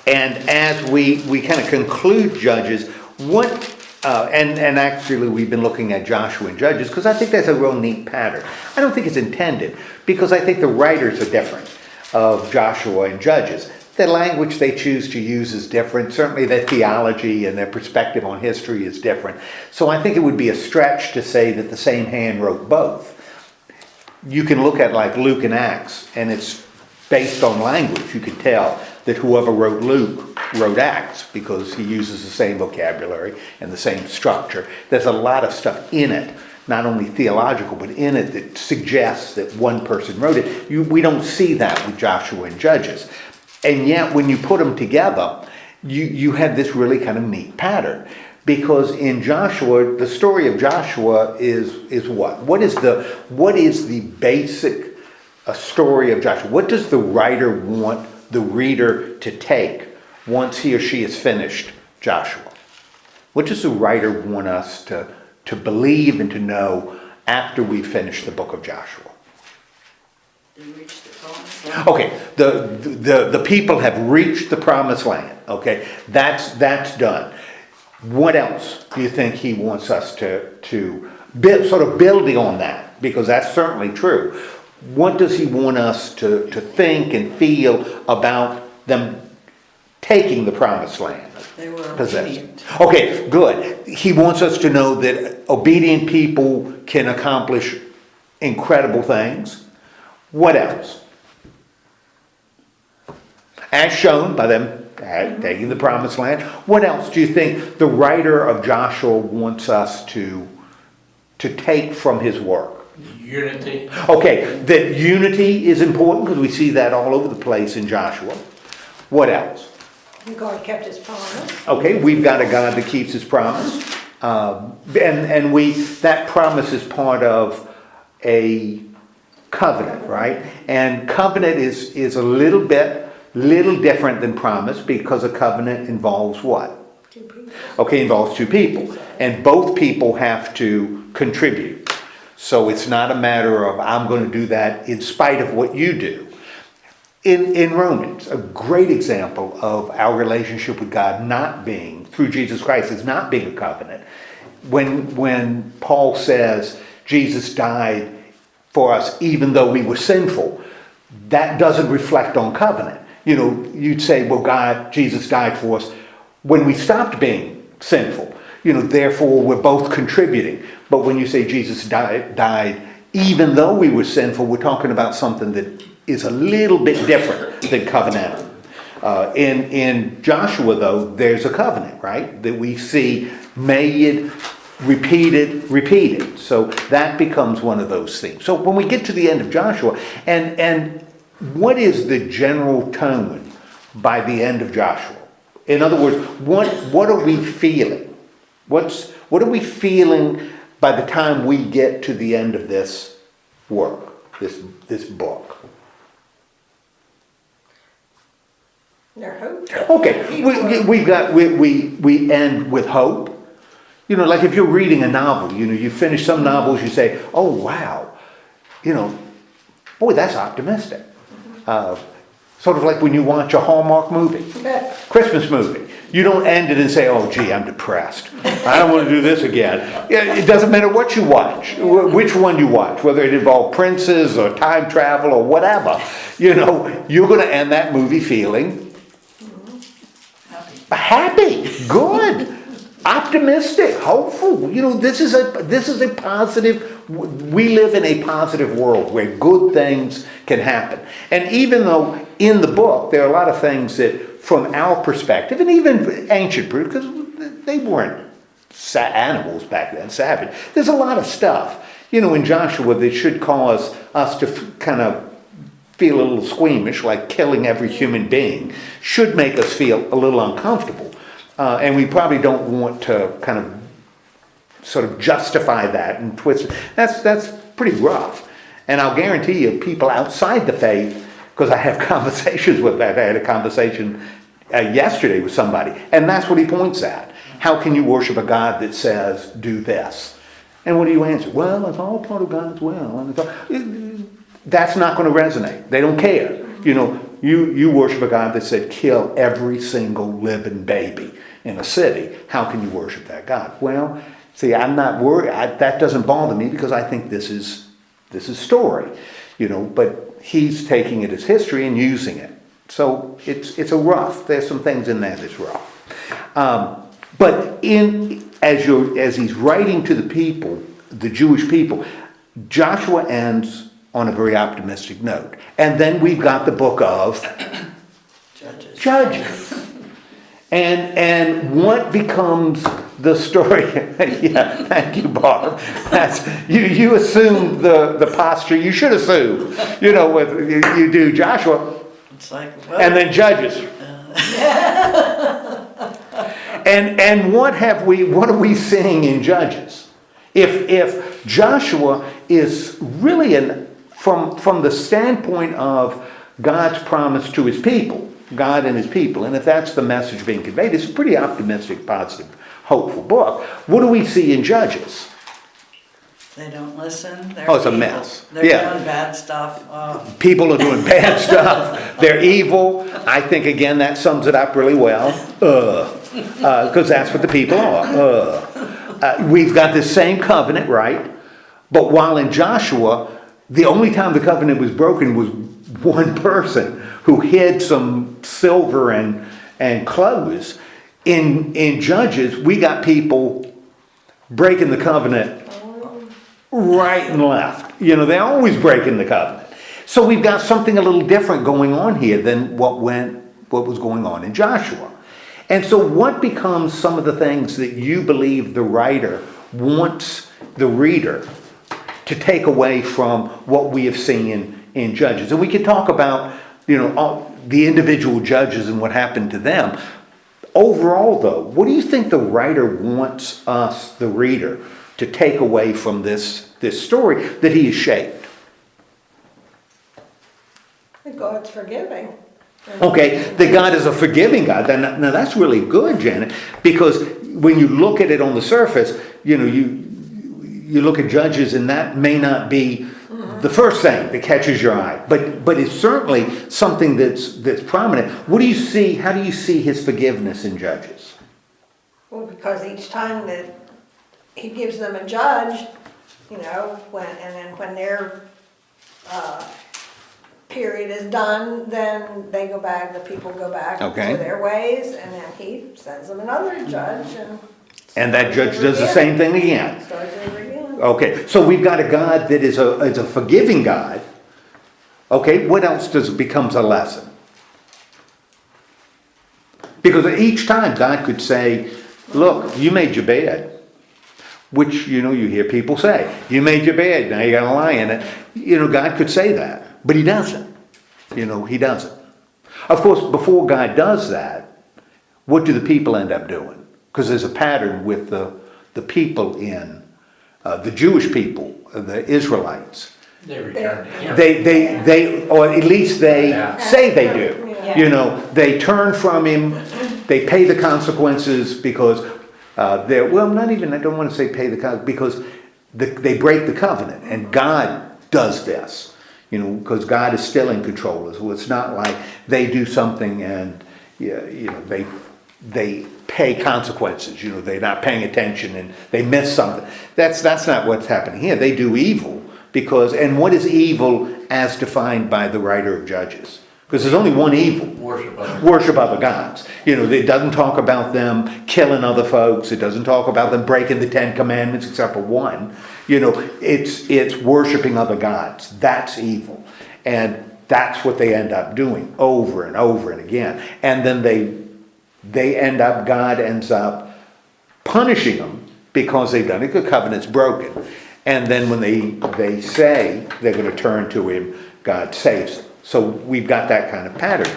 And as we kind of conclude Judges, and actually we've been looking at Joshua and Judges because I think that's a real neat pattern. I don't think it's intended because I think the writers are different of Joshua and Judges. The language they choose to use is different. Certainly their theology and their perspective on history is different. So I think it would be a stretch to say that the same hand wrote both. You can look at like Luke and Acts, and it's based on language. You can tell that whoever wrote Luke wrote Acts because he uses the same vocabulary and the same structure. There's a lot of stuff in it, not only theological, but in it that suggests that one person wrote it. We don't see that with Joshua and Judges. And yet when you put them together, you have this really kind of neat pattern. Because in Joshua, the story of Joshua is what? What is the basic story of Joshua? What does the writer want the reader to take once he or she has finished Joshua? What does the writer want us to believe and to know after we finish the book of Joshua? They reached the promised land. Okay, the people have reached the promised land. Okay, that's done. What else do you think he wants us to build, sort of building on that? Because that's certainly true. What does he want us to think and feel about them taking the promised land? They were Possession. obedient. Okay, good. He wants us to know that obedient people can accomplish incredible things. What else? As shown by them taking the promised land. What else do you think the writer of Joshua wants us to take from his work? Unity. Okay, that unity is important because we see that all over the place in Joshua. What else? God kept his promise. Okay, we've got a God that keeps his promise. And that promise is part of a covenant, right? And covenant is a little different than promise because a covenant involves what? Two people. Okay, involves two people. And both people have to contribute. So it's not a matter of I'm going to do that in spite of what you do. In Romans, a great example of our relationship with God not being, through Jesus Christ, is not being a covenant. When Paul says Jesus died for us even though we were sinful, that doesn't reflect on covenant. You know, you'd say, well, Jesus died for us when we stopped being sinful. You know, therefore we're both contributing. But when you say Jesus died even though we were sinful, we're talking about something that is a little bit different than covenantal. In Joshua, though, there's a covenant, right? That we see made, repeated. So that becomes one of those things. So when we get to the end of Joshua, and what is the general tone by the end of Joshua? In other words, what are we feeling? What are we feeling by the time we get to the end of this work, this book? Their hope. Okay, we end with hope. You know, like if you're reading a novel, you know, you finish some novels, you say, oh wow, you know, boy, that's optimistic. Sort of like when you watch a Hallmark movie, Christmas movie. You don't end it and say, oh gee, I'm depressed. I don't want to do this again. It doesn't matter what you watch, which one you watch, whether it involves princes or time travel or whatever. You know, you're going to end that movie feeling happy, good, optimistic, hopeful. You know, this is a positive. We live in a positive world where good things can happen. And even though in the book there are a lot of things that, from our perspective, and even ancient, because they weren't animals back then, savage. There's a lot of stuff, you know, in Joshua that should cause us to kind of feel a little squeamish, like killing every human being, should make us feel a little uncomfortable. And we probably don't want to kind of sort of justify that and twist it. That's pretty rough. And I'll guarantee you, people outside the faith, because I have conversations with that. I had a conversation yesterday with somebody, and that's what he points at. How can you worship a God that says, do this? And what do you answer? Well, it's all part of God's will. And that's not going to resonate. They don't care. You know, you worship a God that said kill every single living baby in a city. How can you worship that God? Well, see, I'm not worried. That doesn't bother me because I think this is story, but he's taking it as history and using it. So it's a rough. There's some things in there that's rough. But as he's writing to the people, the Jewish people, Joshua ends on a very optimistic note. And then we've got the book of Judges. And what becomes the story? Yeah, thank you, Bob. You assumed the posture you should assume. With you do Joshua, It's like, well, and then Judges. And what are we seeing in Judges? If Joshua is really from the standpoint of God's promise to his people, God and his people, and if that's the message being conveyed, it's a pretty optimistic, positive, hopeful book. What do we see in Judges? they don't listen. They're It's a evil. mess. They're Yeah. doing bad stuff. People are doing bad stuff. They're evil. I think, again, that sums it up really well. Because that's what the people are. We've got the same covenant, right? But while in Joshua, the only time the covenant was broken was one person who hid some silver and clothes. In Judges, we got people breaking the covenant right and left. They're always breaking the covenant. So we've got something a little different going on here than what was going on in Joshua. And so what becomes some of the things that you believe the writer wants the reader to take away from what we have seen in Judges? And we can talk about, the individual judges and what happened to them. Overall, though, what do you think the writer wants us, the reader, to take away from this story that he has shaped? God's forgiving. Okay, that God is a forgiving God. Now that's really good, Janet, because when you look at it on the surface, you look at Judges and that may not be the first thing that catches your eye, but it's certainly something that's prominent. What do you see? How do you see his forgiveness in Judges? Well, because each time that he gives them a judge, when their period is done, then they go back, the people go back to their ways, and then he sends them another judge. And that judge does the same thing again. Starts over again. Okay, so we've got a God that is a forgiving God. Okay, what else becomes a lesson? Because each time God could say, look, you made your bed. Which, you hear people say, you made your bed, now you got to lie in it. God could say that, but he doesn't. He doesn't. Of course, before God does that, what do the people end up doing? Because there's a pattern with the people in, the Jewish people, the Israelites. They return to him. They or at least they say they do. Yeah. They turn from him, they pay the consequences because I don't want to say pay the consequences, because they break the covenant, and God does this, because God is still in control. So it's not like they do something and they pay consequences. They're not paying attention and they miss something. That's not what's happening here. They do evil and what is evil as defined by the writer of Judges? Because there's only one evil. Worship other gods. It doesn't talk about them killing other folks. It doesn't talk about them breaking the 10 Commandments except for one. It's worshiping other gods. That's evil. And that's what they end up doing over and over and again. And then God ends up punishing them because they've done it. The covenant's broken. And then when they say they're going to turn to him, God saves them. So we've got that kind of pattern.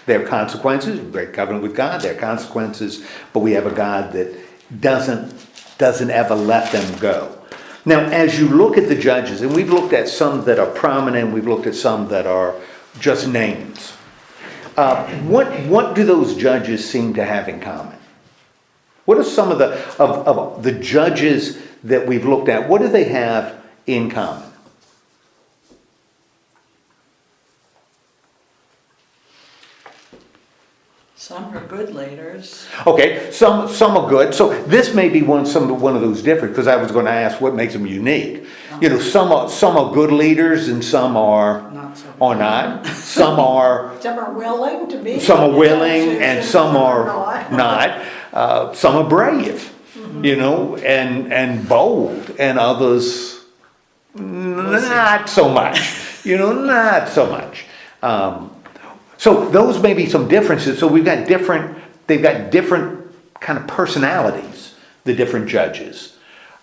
There are consequences. We break covenant with God. There are consequences. But we have a God that doesn't ever let them go. Now, as you look at the judges, and we've looked at some that are prominent, we've looked at some that are just names. What do those judges seem to have in common? What are some of the judges that we've looked at? What do they have in common? Some are good leaders. Okay, some are good. So this may be one of those different, because I was going to ask what makes them unique. You know, some are good leaders and some are Not so or not. Some are willing to be. some are willing and some are not. not. Some are brave, you know, and bold, and others not so much. You know, not so much. So those may be some differences. So they've got different kind of personalities, the different judges.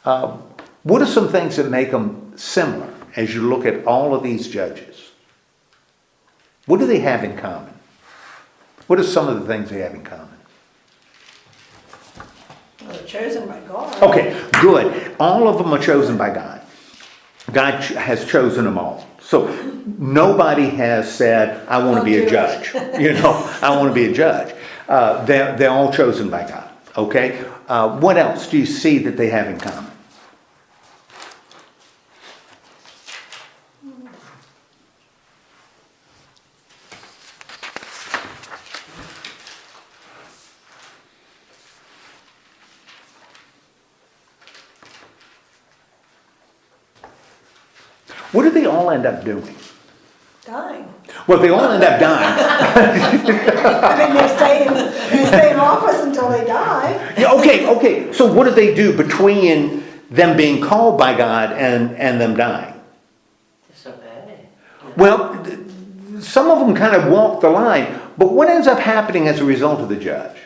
What are some things that make them similar as you look at all of these judges? What do they have in common? What are some of the things they have in common? Well, they're chosen by God. Okay, good. All of them are chosen by God. God has chosen them all. So nobody has said, I want to be a judge. You know, I want to be a judge. They're all chosen by God. Okay? What else do you see that they have in common? What do they all end up doing? Dying. Well, they all end up dying. I mean, they stay in office until they die. Yeah, okay. So what do they do between them being called by God and them dying? Disobey. Well, some of them kind of walk the line, but what ends up happening as a result of the judge?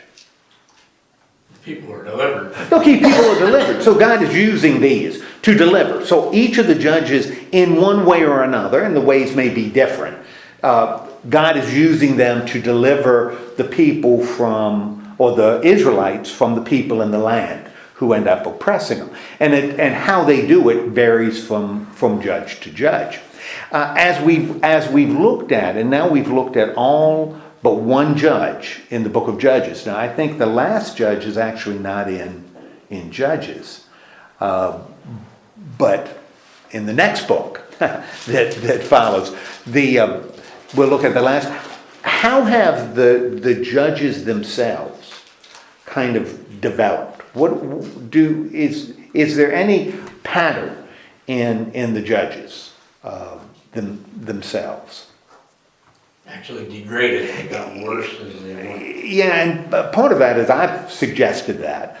People are delivered. Okay, people are delivered. So God is using these to deliver. So each of the judges, in one way or another, and the ways may be different, God is using them to deliver the people from, or the Israelites from the people in the land who end up oppressing them. And how they do it varies from judge to judge. As we've looked at, and now we've looked at all but one judge in the book of Judges. Now I think the last judge is actually not in Judges, but in the next book that follows, we'll look at the last. How have the judges themselves kind of developed? Is there any pattern in the judges themselves? Actually degraded and got worse as they went. Yeah, and part of that is I've suggested that,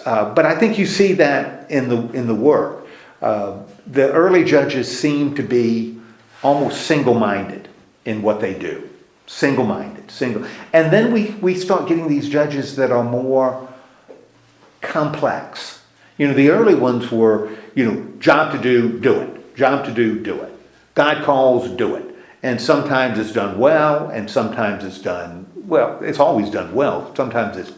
but I think you see that in the work. The early judges seem to be almost single-minded in what they do, single-minded, and then we start getting these judges that are more complex. You know, the early ones were, job to do it, job to do it. God calls, do it. And sometimes it's done well, and sometimes it's done, well, it's always done well. Sometimes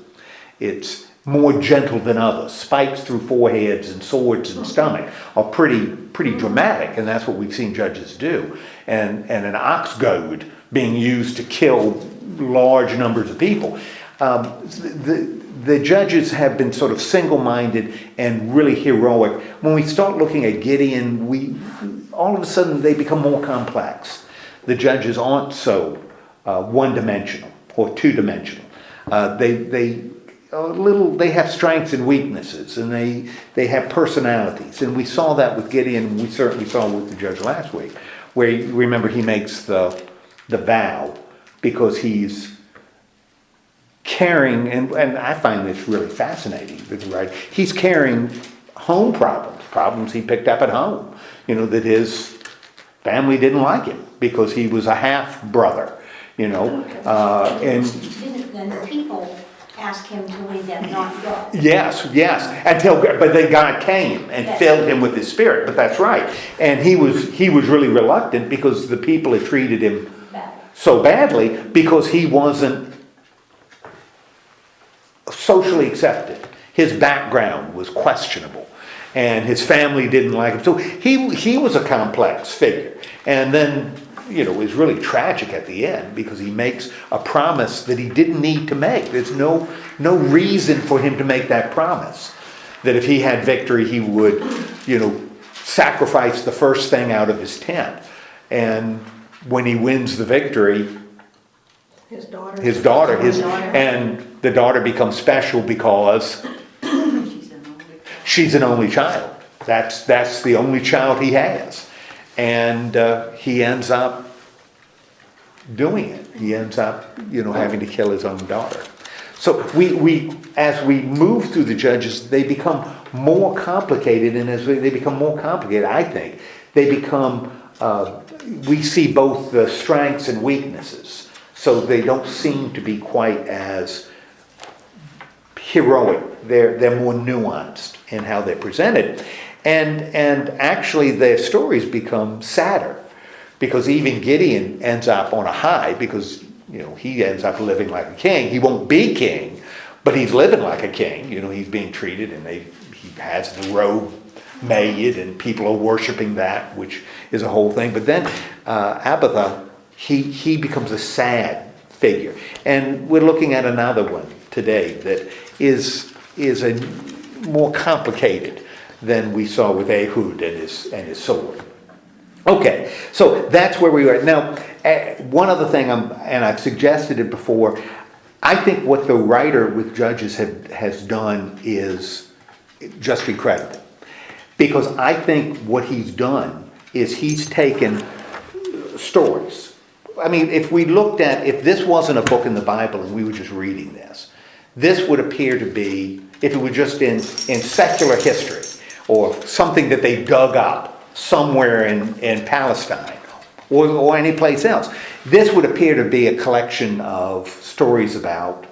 it's more gentle than others. Spikes through foreheads and swords and stomach are pretty dramatic, and that's what we've seen judges do. And an ox goad being used to kill large numbers of people. The judges have been sort of single-minded and really heroic. When we start looking at Gideon, all of a sudden they become more complex. The judges aren't so one-dimensional or two-dimensional. They have strengths and weaknesses, and they have personalities. And we saw that with Gideon. We certainly saw with the judge last week, where remember he makes the vow because he's carrying, and I find this really fascinating. Right? He's carrying home problems he picked up at home. That his family didn't like him because he was a half brother, and Then the people asked him to leave them, not God. Yes, but then God came and filled him with his spirit. But that's right, and he was really reluctant because the people had treated him so badly because he wasn't socially accepted. His background was questionable. And his family didn't like him. So he was a complex figure. And then, it was really tragic at the end because he makes a promise that he didn't need to make. There's no reason for him to make that promise. That if he had victory, he would, sacrifice the first thing out of his tent. And when he wins the victory, His daughter. And the daughter becomes special because she's an only child. That's the only child he has. And he ends up doing it. He ends up, having to kill his own daughter. So we as we move through the Judges, they become more complicated, and as they become more complicated, I think, they become, we see both the strengths and weaknesses. So they don't seem to be quite as heroic. They're more nuanced in how they're presented. And actually their stories become sadder, because even Gideon ends up on a high, because he ends up living like a king. He won't be king, but he's living like a king. He's being treated, and he has the robe made, and people are worshiping that, which is a whole thing. But then Abiathar, he becomes a sad figure. And we're looking at another one today that is a more complicated than we saw with Ehud and his sword. Okay, so that's where we are. Now, one other thing, and I've suggested it before, I think what the writer with Judges has done is just incredible. Because I think what he's done is he's taken stories. I mean, if this wasn't a book in the Bible and we were just reading this would appear to be, if it were just in secular history, or something that they dug up somewhere in Palestine, or any place else, this would appear to be a collection of stories about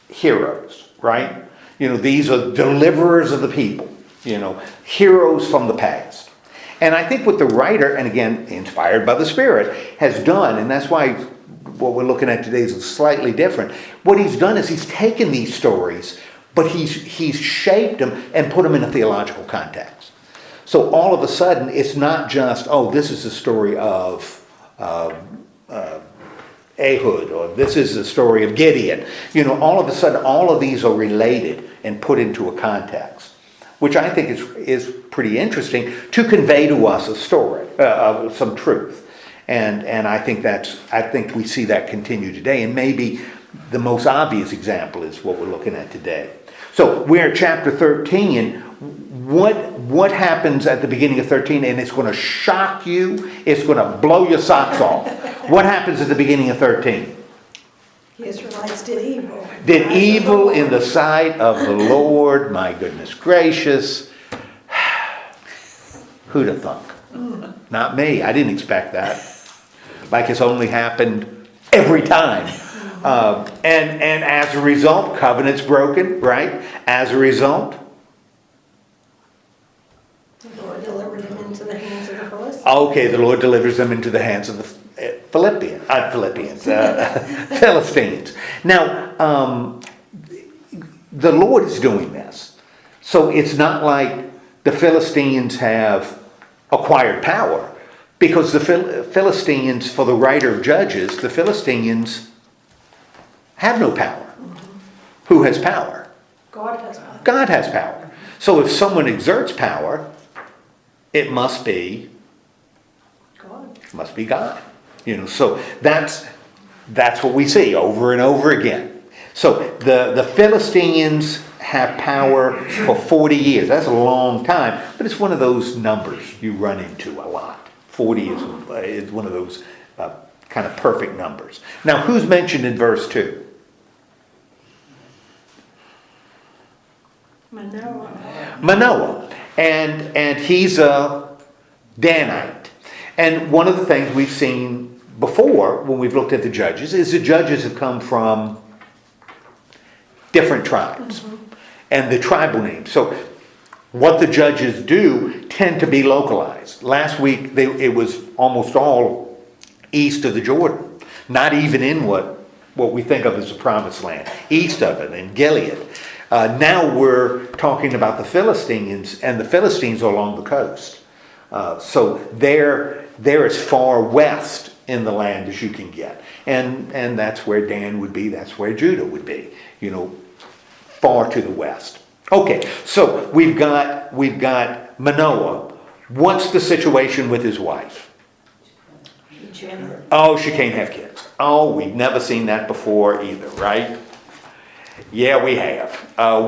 heroes, right? These are deliverers of the people, heroes from the past. And I think what the writer, and again, inspired by the Spirit, has done, and that's why what we're looking at today is slightly different. What he's done is he's taken these stories, but he's shaped them and put them in a theological context. So all of a sudden, it's not just, this is the story of Ehud, or this is the story of Gideon. All of a sudden, all of these are related and put into a context, which I think is pretty interesting to convey to us a story, some truth. And I think we see that continue today. And maybe the most obvious example is what we're looking at today. So we're at chapter 13. What happens at the beginning of 13? And it's going to shock you. It's going to blow your socks off. What happens at the beginning of 13? The Israelites did evil. Did evil in the sight of the Lord. My goodness gracious. Who'd have thunk? Not me. I didn't expect that. Like it's only happened every time. And as a result, covenant's broken, right? As a result. The Lord delivered them into the hands of the Philistines. Okay, the Lord delivers them into the hands of the Philistines. Now, the Lord is doing this. So it's not like the Philistines have acquired power, because the Philistines, for the writer of Judges, the Philistines have no power. Who has power? God has power. God has power. So if someone exerts power, it must be God. Must be God. So that's what we see over and over again. So the Philistines have power for 40 years. That's a long time, but it's one of those numbers you run into a lot. 40 is one of those kind of perfect numbers. Now, who's mentioned in verse 2? Manoah. And he's a Danite. And one of the things we've seen before when we've looked at the Judges is the Judges have come from different tribes. And the tribal names. So what the Judges do tend to be localized. Last week it was almost all east of the Jordan. Not even in what we think of as the Promised Land. East of it, in Gilead. Now we're talking about the Philistines, and the Philistines are along the coast. So they're as far west in the land as you can get. And that's where Dan would be, that's where Judah would be, far to the west. Okay, so we've got Manoah. What's the situation with his wife? Oh, she can't have kids. Oh, we've never seen that before either, right? Yeah, we have.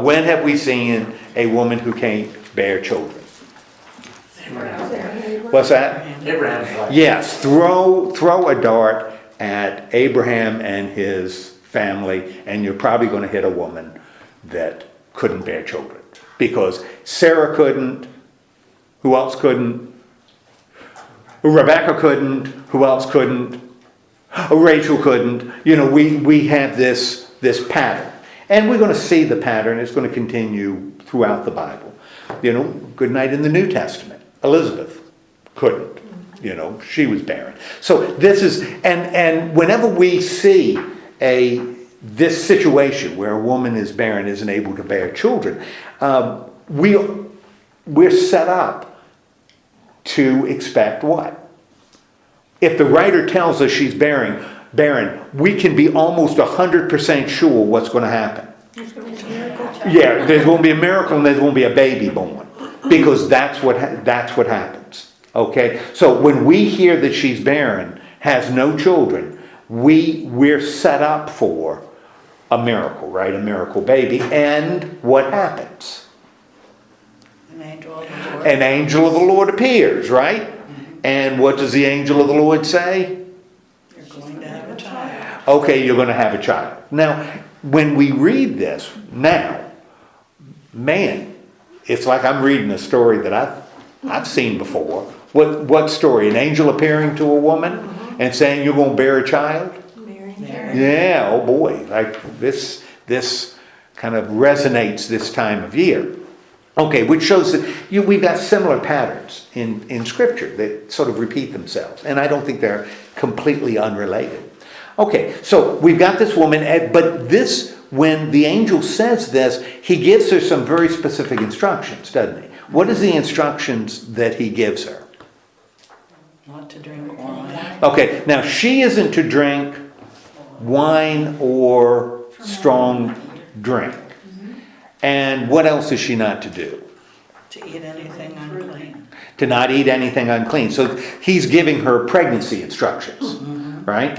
When have we seen a woman who can't bear children? What's that? Abraham's life. Yes, throw a dart at Abraham and his family, and you're probably going to hit a woman that couldn't bear children. Because Sarah couldn't, who else couldn't? Rebecca couldn't, who else couldn't? Rachel couldn't. You know, we have this pattern. And we're going to see the pattern. It's going to continue throughout the Bible. You know, good night in the New Testament. Elizabeth couldn't. You know, she was barren. So this is, and whenever we see this situation where a woman is barren, isn't able to bear children, we're set up to expect what? If the writer tells us she's barren, we can be almost 100% sure what's going to happen. Yeah, there's going to be a miracle and there's going to be a baby born, because that's what happens. Okay, so when we hear that she's barren, has no children, we're set up for a miracle, right? A miracle baby. And what happens? An angel of the Lord appears, right? And what does the angel of the Lord say? You're going to have a child. Okay, you're going to have a child. Now, when we read this now, man, it's like I'm reading a story that I've seen before. What story? An angel appearing to a woman and saying you're going to bear a child? Yeah, oh boy, like this kind of resonates this time of year. Okay, which shows that we've got similar patterns in Scripture that sort of repeat themselves. And I don't think they're completely unrelated. Okay, so we've got this woman, but when the angel says this, he gives her some very specific instructions, doesn't he? What is the instructions that he gives her? Not to drink wine. Okay, now she isn't to drink wine or strong drink. And what else is she not to do? To eat anything unclean. To not eat anything unclean. So he's giving her pregnancy instructions, right?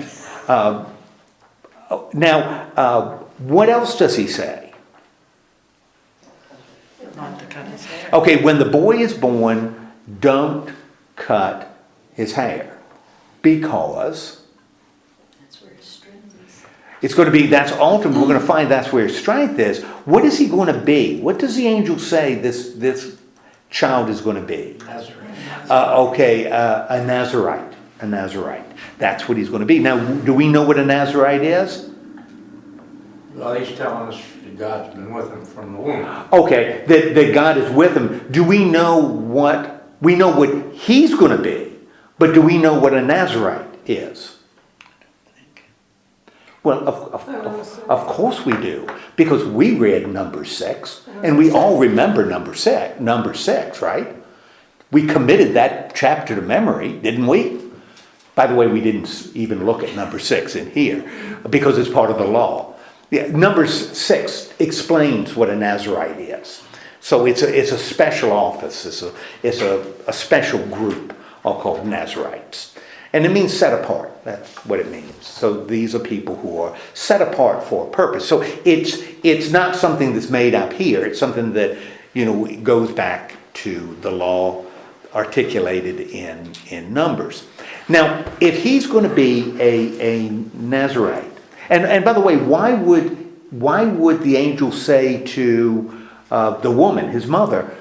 Now, what else does he say? Not to cut his hair. Okay, when the boy is born, don't cut his hair. Because it's going to be, that's ultimately, we're going to find that's where his strength is. What is he going to be? What does the angel say this child is going to be? A Nazarite. A Nazarite. That's what he's going to be. Now, do we know what a Nazarite is? Well, he's telling us that God's been with him from the womb. Okay, that God is with him. Do we know what he's going to be, but do we know what a Nazarite is? Well, of course we do, because we read number 6, and we all remember number 6, right? We committed that chapter to memory, didn't we? By the way, we didn't even look at number 6 in here, because it's part of the law. Yeah, number 6 explains what a Nazarite is. So it's a special office, it's a special group called Nazarites. And it means set apart. That's what it means. So these are people who are set apart for a purpose. So it's not something that's made up here. It's something that, goes back to the law articulated in Numbers. Now, if he's going to be a Nazarite, and by the way, why would the angel say to the woman, his mother,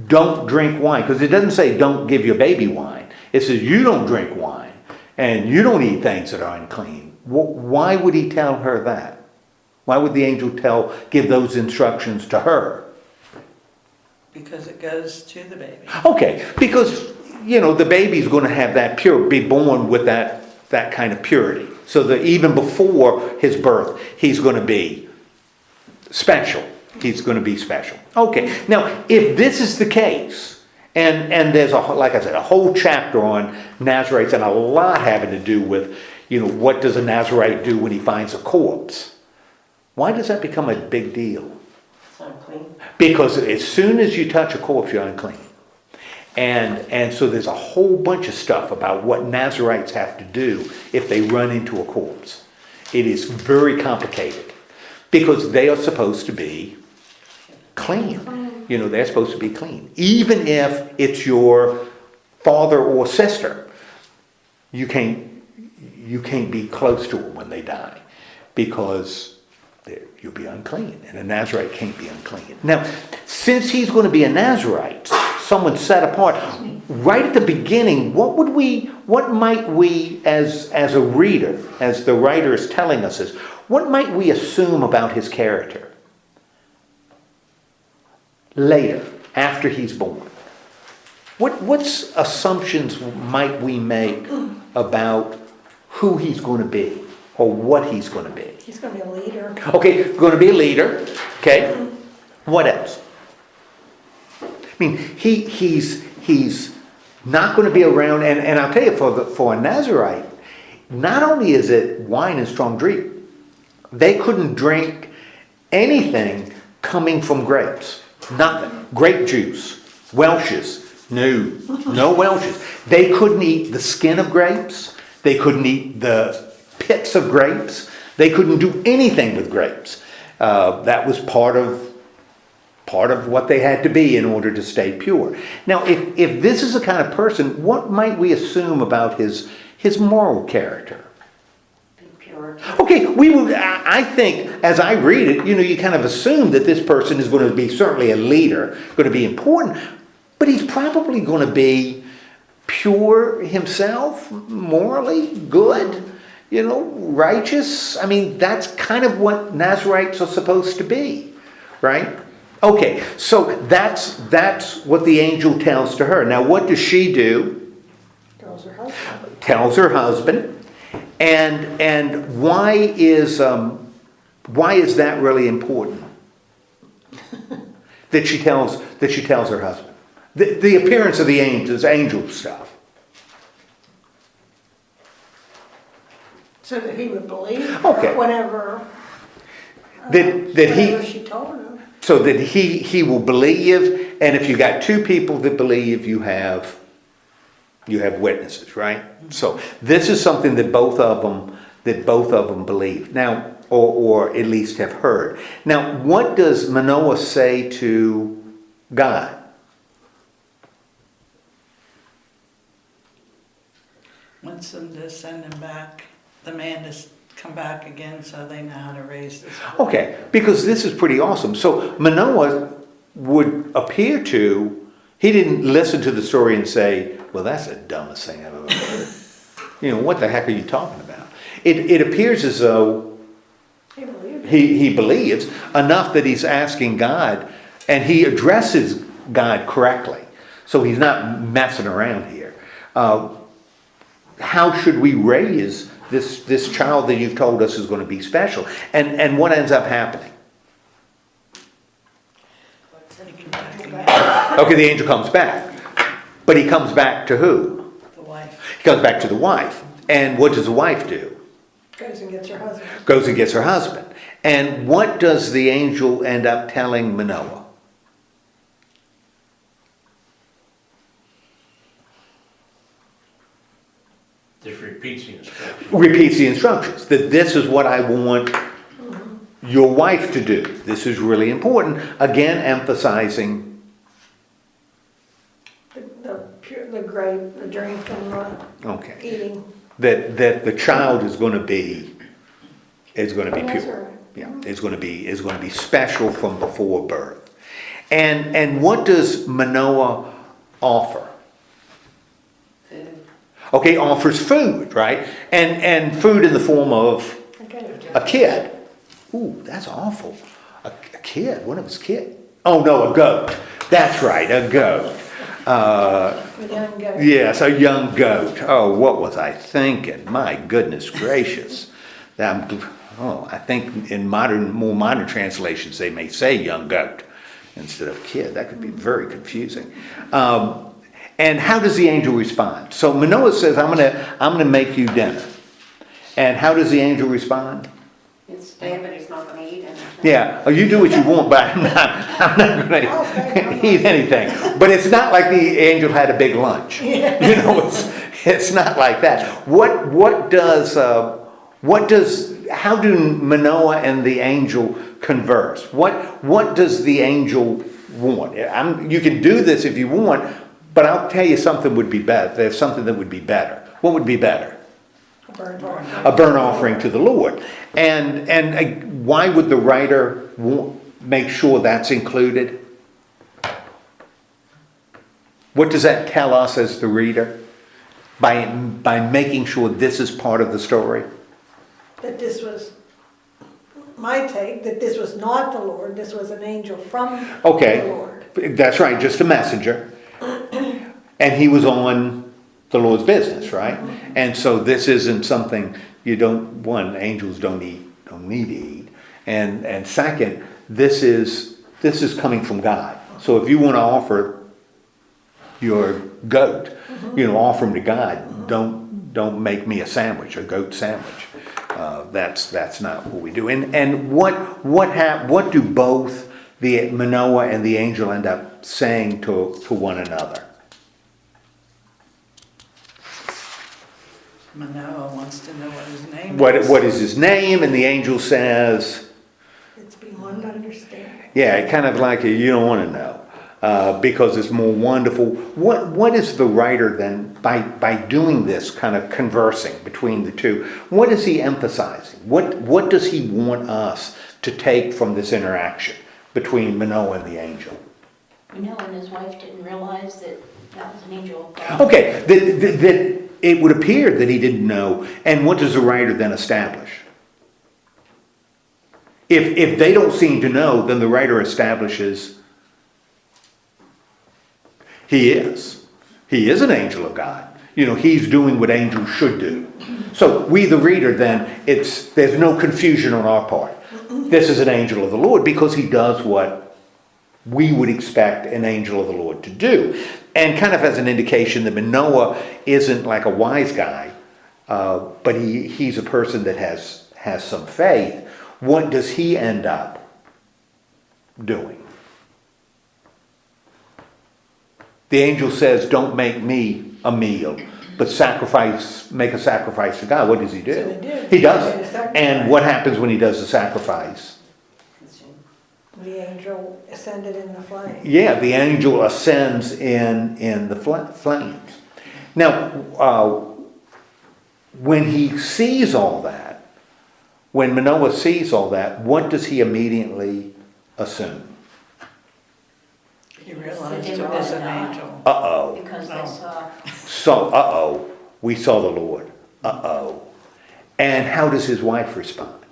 don't drink wine? Because it doesn't say don't give your baby wine. It says you don't drink wine and you don't eat things that are unclean. Why would he tell her that? Why would the angel give those instructions to her? Because it goes to the baby. Okay, because the baby's going to have that be born with that kind of purity. So that even before his birth, he's going to be special. He's going to be special. Okay, now if this is the case, and there's like I said, a whole chapter on Nazarites, and a lot having to do with, what does a Nazarite do when he finds a corpse? Why does that become a big deal? It's unclean. Because as soon as you touch a corpse, you're unclean. And so there's a whole bunch of stuff about what Nazarites have to do if they run into a corpse. It is very complicated because they are supposed to be clean. You know, they're supposed to be clean. Even if it's your father or sister, you can't be close to them when they die because you'll be unclean, and a Nazarite can't be unclean. Now, since he's going to be a Nazarite, someone set apart, right at the beginning, what might we, as a reader, as the writer is telling us this, what might we assume about his character? Later, after he's born. What's assumptions might we make about who he's going to be or what he's going to be? He's gonna be a leader. Okay, going to be a leader. Okay, what else? I mean, he's not going to be around, and I'll tell you, for a Nazarite, not only is it wine and strong drink, they couldn't drink anything coming from grapes. Nothing. Grape juice, Welshes, no Welshes. They couldn't eat the skin of grapes. They couldn't eat the pits of grapes. They couldn't do anything with grapes. That was part of what they had to be in order to stay pure. Now, if this is the kind of person, what might we assume about his moral character? Purity. Okay, I think as I read it, you kind of assume that this person is going to be certainly a leader, going to be important, but he's probably going to be pure himself, morally good, righteous. I mean, that's kind of what Nazarites are supposed to be, right? Okay, so that's what the angel tells to her. Now, what does she do? Tells her husband. Tells her husband. And why is that really important? that she tells her husband. The appearance of the angels, angel stuff. So that he would believe Okay. her whenever That she told him. So that he will believe, and if you got two people that believe, you have witnesses, right? So this is something that both of them believe now, or at least have heard. Now, what does Manoah say to God? Wants them to send him back, the man to come back again so they know how to raise this boy. Okay, because this is pretty awesome. So Manoah would appear to, he didn't listen to the story and say, well, that's the dumbest thing I've ever heard. What the heck are you talking about? It appears as though he believes enough that he's asking God, and he addresses God correctly. So he's not messing around here. How should we raise this child that you've told us is going to be special? And what ends up happening? Okay, the angel comes back. But he comes back to who? The wife. He comes back to the wife. And what does the wife do? Goes and gets her husband. Goes and gets her husband. And what does the angel end up telling Manoah? Just repeats the instructions. Repeats the instructions. That this is what I want your wife to do. This is really important. Again, emphasizing The grape, the drink, and the eating. That the child is going to be pure. Right. Yeah, is going to be special from before birth. And what does Manoah offer? Food. Okay, offers food, right? And food in the form of a kid. Ooh, that's awful. A kid, one of his kids. Oh no, a goat. That's right, a goat. A young goat. Yes, a young goat. Oh, what was I thinking? My goodness gracious. I think in more modern translations they may say young goat instead of kid. That could be very confusing. And how does the angel respond? So Manoah says, I'm gonna make you dinner. And how does the angel respond? It's David who's not gonna eat anything. Yeah, oh, you do what you want, but I'm not gonna eat anything. But it's not like the angel had a big lunch. You know, it's not like that. How do Manoah and the angel converse? What does the angel want? You can do this if you want, but I'll tell you something would be better. There's something that would be better. What would be better? A burnt offering to the Lord. And why would the writer make sure that's included? What does that tell us as the reader? By making sure this is part of the story? That this was, my take, that this was not the Lord, this was an angel from the Lord. That's right, just a messenger. And he was on the Lord's business, right? Mm-hmm. And so this isn't something angels don't need to eat. And second, this is coming from God. So if you want to offer your goat, offer him to God. Don't make me a goat sandwich. That's not what we do. And what do both the Manoah and the angel end up saying to one another? Manoah wants to know what his name is. What is his name? And the angel says, It's beyond understanding. yeah, kind of like you don't want to know. Because it's more wonderful. What is the writer then, by doing this kind of conversing between the two, what is he emphasizing? What does he want us to take from this interaction between Manoah and the angel? Manoah and his wife didn't realize that was an angel of God. Okay, that it would appear that he didn't know, and what does the writer then establish? If they don't seem to know, then the writer establishes he is an angel of God. He's doing what angels should do. So we, the reader, then, there's no confusion on our part. This is an angel of the Lord because he does what we would expect an angel of the Lord to do. And kind of as an indication that Manoah isn't like a wise guy, but he's a person that has some faith. What does he end up doing? The angel says, don't make me a meal, but make a sacrifice to God. What does he do? So he does. And what happens when he does the sacrifice? The angel ascended in the flame. Yeah, the angel ascends in the flames. Now, when he sees all that, when Manoah sees all that, what does he immediately assume? He realized it was an angel. Uh-oh. Because they saw. So, we saw the Lord. Uh-oh. And how does his wife respond?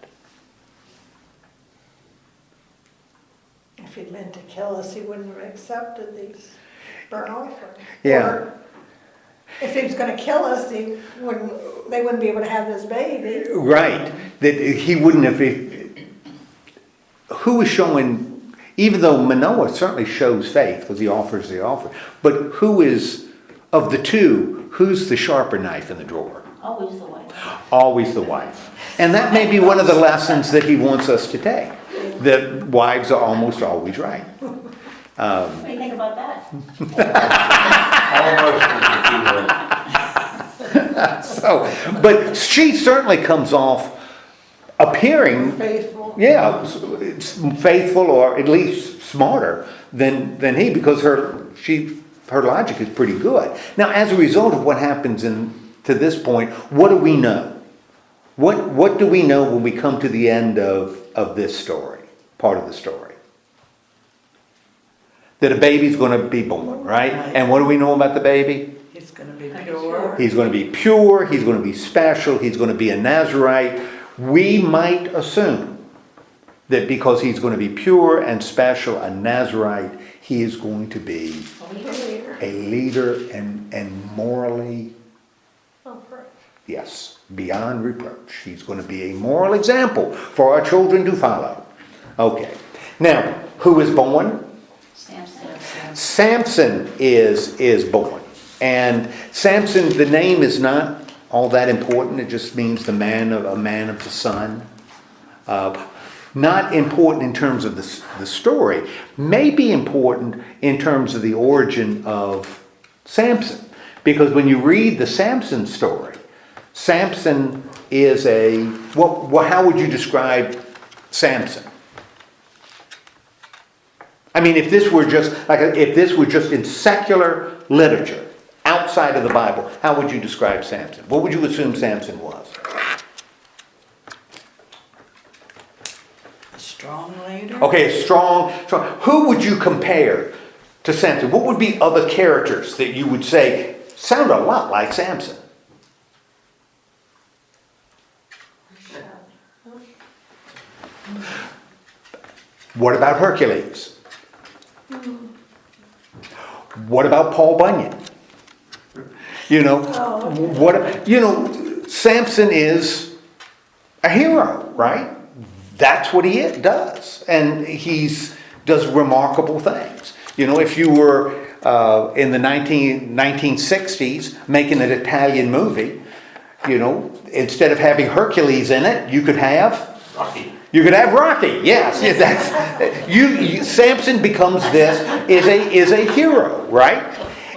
If he'd meant to kill us, he wouldn't have accepted these burnt offerings. Yeah. Or if he was going to kill us, they wouldn't be able to have this baby. Right. That he wouldn't have. Who is showing, even though Manoah certainly shows faith because he offers the offer, but who is, of the two, who's the sharper knife in the drawer? Always the wife. Always the wife. And that may be one of the lessons that he wants us to take. That wives are almost always right. What do you think about that? So, but she certainly comes off appearing Faithful. yeah, it's faithful or at least smarter than he, because her logic is pretty good. Now, as a result of what happens to this point, what do we know? What do we know when we come to the end of this story, part of the story? That a baby's going to be born, right? And what do we know about the baby? He's going to be pure. He's going to be pure, he's going to be special, he's going to be a Nazirite. We might assume that because he's going to be pure and special, a Nazirite, he is going to be a leader and morally, yes, beyond reproach. He's going to be a moral example for our children to follow. Okay. Now, who is born? Samson is born. And Samson, the name is not all that important. It just means a man of the sun. Not important in terms of the story, may be important in terms of the origin of Samson. Because when you read the Samson story, Samson is how would you describe Samson? I mean, if this were just in secular literature, outside of the Bible, how would you describe Samson? What would you assume Samson was? A strong leader? Okay, strong. Who would you compare to Samson? What would be other characters that you would say sound a lot like Samson? What about Hercules? What about Paul Bunyan? Samson is a hero, right? That's what he does. And does remarkable things. If you were in the 1960s making an Italian movie, instead of having Hercules in it, you could have Rocky. You could have Rocky, yes. Samson becomes is a hero, right?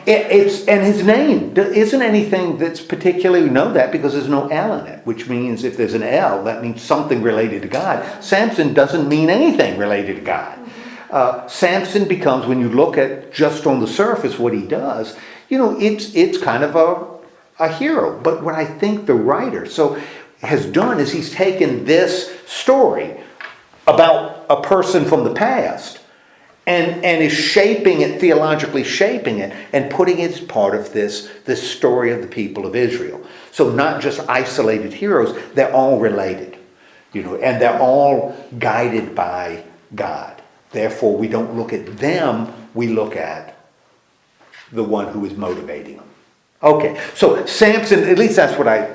And his name isn't anything that's particularly, we know that because there's no L in it, which means if there's an L, that means something related to God. Samson doesn't mean anything related to God. Samson becomes, when you look at just on the surface what he does, it's kind of a hero. But what I think the writer has done is he's taken this story about a person from the past and is shaping it, theologically shaping it, and putting it as part of this story of the people of Israel. So not just isolated heroes, they're all related, and they're all guided by God. Therefore, we don't look at them, we look at the one who is motivating them. Okay, so Samson, at least that's what I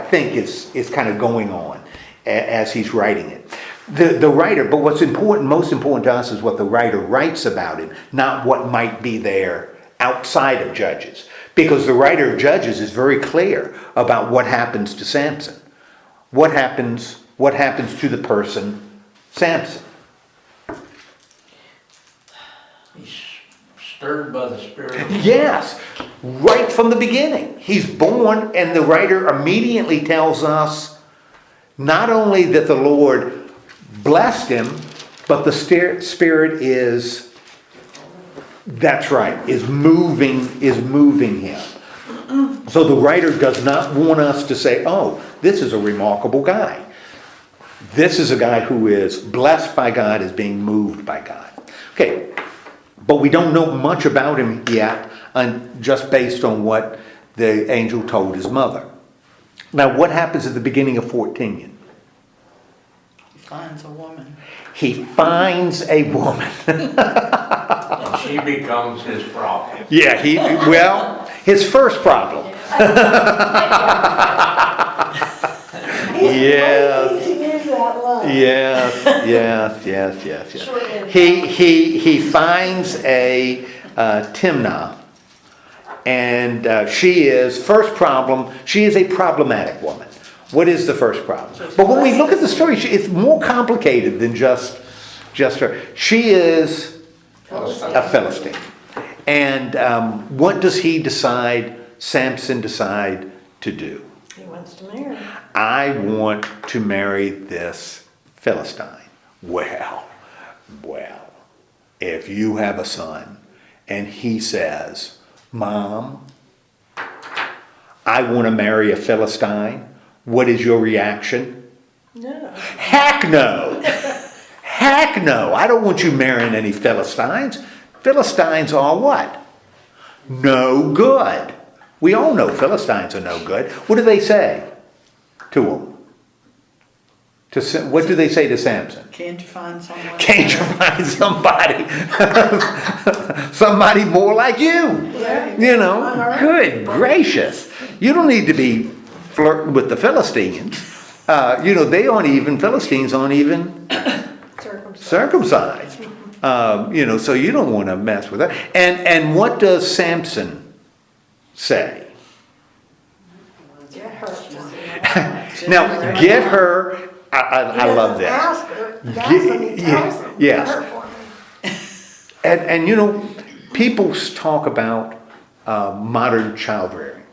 think is kind of going on as he's writing it. The writer, but most important to us is what the writer writes about him, not what might be there outside of Judges. Because the writer of Judges is very clear about what happens to Samson. What happens to the person Samson? He's stirred by the Spirit. Yes, right from the beginning. He's born, and the writer immediately tells us not only that the Lord blessed him, but the Spirit is moving him. So the writer does not want us to say, oh, this is a remarkable guy. This is a guy who is blessed by God, is being moved by God. Okay, but we don't know much about him yet, just based on what the angel told his mother. Now, what happens at the beginning of 14? He finds a woman. He finds a woman. And she becomes his problem. Yeah, his first problem. Yes. Yes. He finds a Timnah, and she is a problematic woman. What is the first problem? But when we look at the story, it's more complicated than just her. She is a Philistine. And what does Samson decide to do? He wants to marry. I want to marry this Philistine. Well, if you have a son and he says, Mom, I want to marry a Philistine, what is your reaction? No. Heck no! Heck no! I don't want you marrying any Philistines. Philistines are what? No good. We all know Philistines are no good. What do they say to him? What do they say to Samson? Can't you find someone? Can't you find somebody more like you? Yeah. Good gracious. You don't need to be flirting with the Philistines. Philistines aren't even circumcised. So you don't want to mess with that. And what does Samson say? Get her. Now, get her I love He this. doesn't ask her, that's when he tells him, Yes. "Get her for me." And you know, people talk about modern child rearing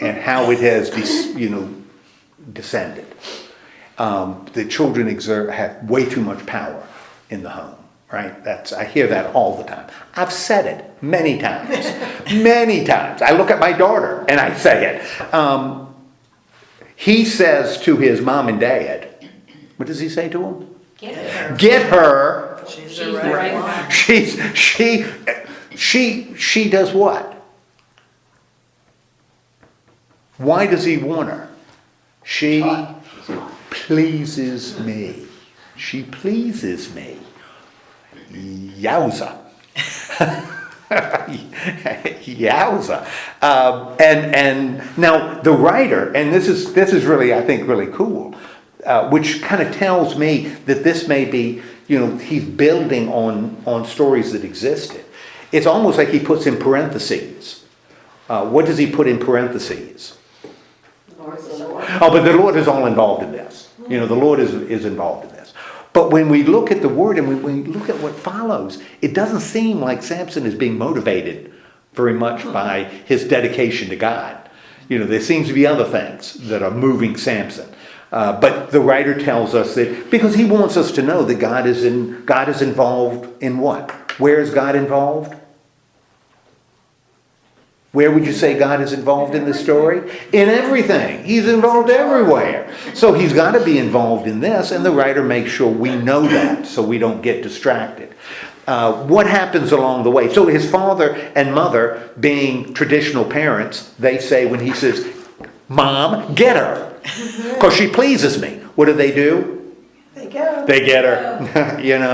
and how it has, descended. The children have way too much power in the home, right? I hear that all the time. I've said it many times, many times. I look at my daughter and I say it. He says to his mom and dad, what does he say to them? Get her. Get her. She's She's the the right right one. She does what? Why does he want her? She pleases me. She pleases me. Yowza. Yowza. And now the writer, and this is really, I think, really cool, which kind of tells me that this may be, he's building on stories that existed. It's almost like he puts in parentheses. What does he put in parentheses? Lord's the Lord. Oh, but the Lord is all involved in this. The Lord is involved in this. But when we look at the word and when we look at what follows, it doesn't seem like Samson is being motivated very much by his dedication to God. There seems to be other things that are moving Samson. But the writer tells us that because he wants us to know that God is involved in what? Where is God involved? Where would you say God is involved in the story? In everything. He's involved everywhere. So he's got to be involved in this, and the writer makes sure we know that so we don't get distracted. What happens along the way? So his father and mother, being traditional parents, they say when he says, Mom, get her, because she pleases me. What do? They get her. They get her.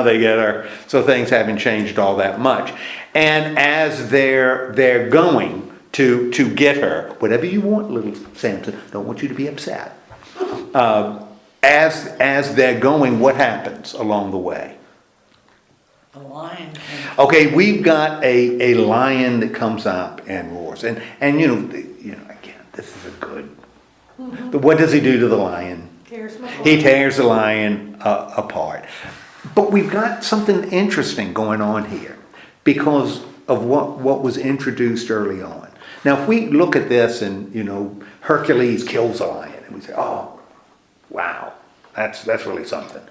They get her. So things haven't changed all that much. And as they're going to get her, whatever you want, little Samson, don't want you to be upset. As they're going, what happens along the way? The lion. Okay, we've got a lion that comes up and roars, and again, this is a good. What does he do to the lion? He tears the lion apart. But we've got something interesting going on here because of what was introduced early on. Now, if we look at this and, Hercules kills a lion, and we say, oh, wow, that's really something.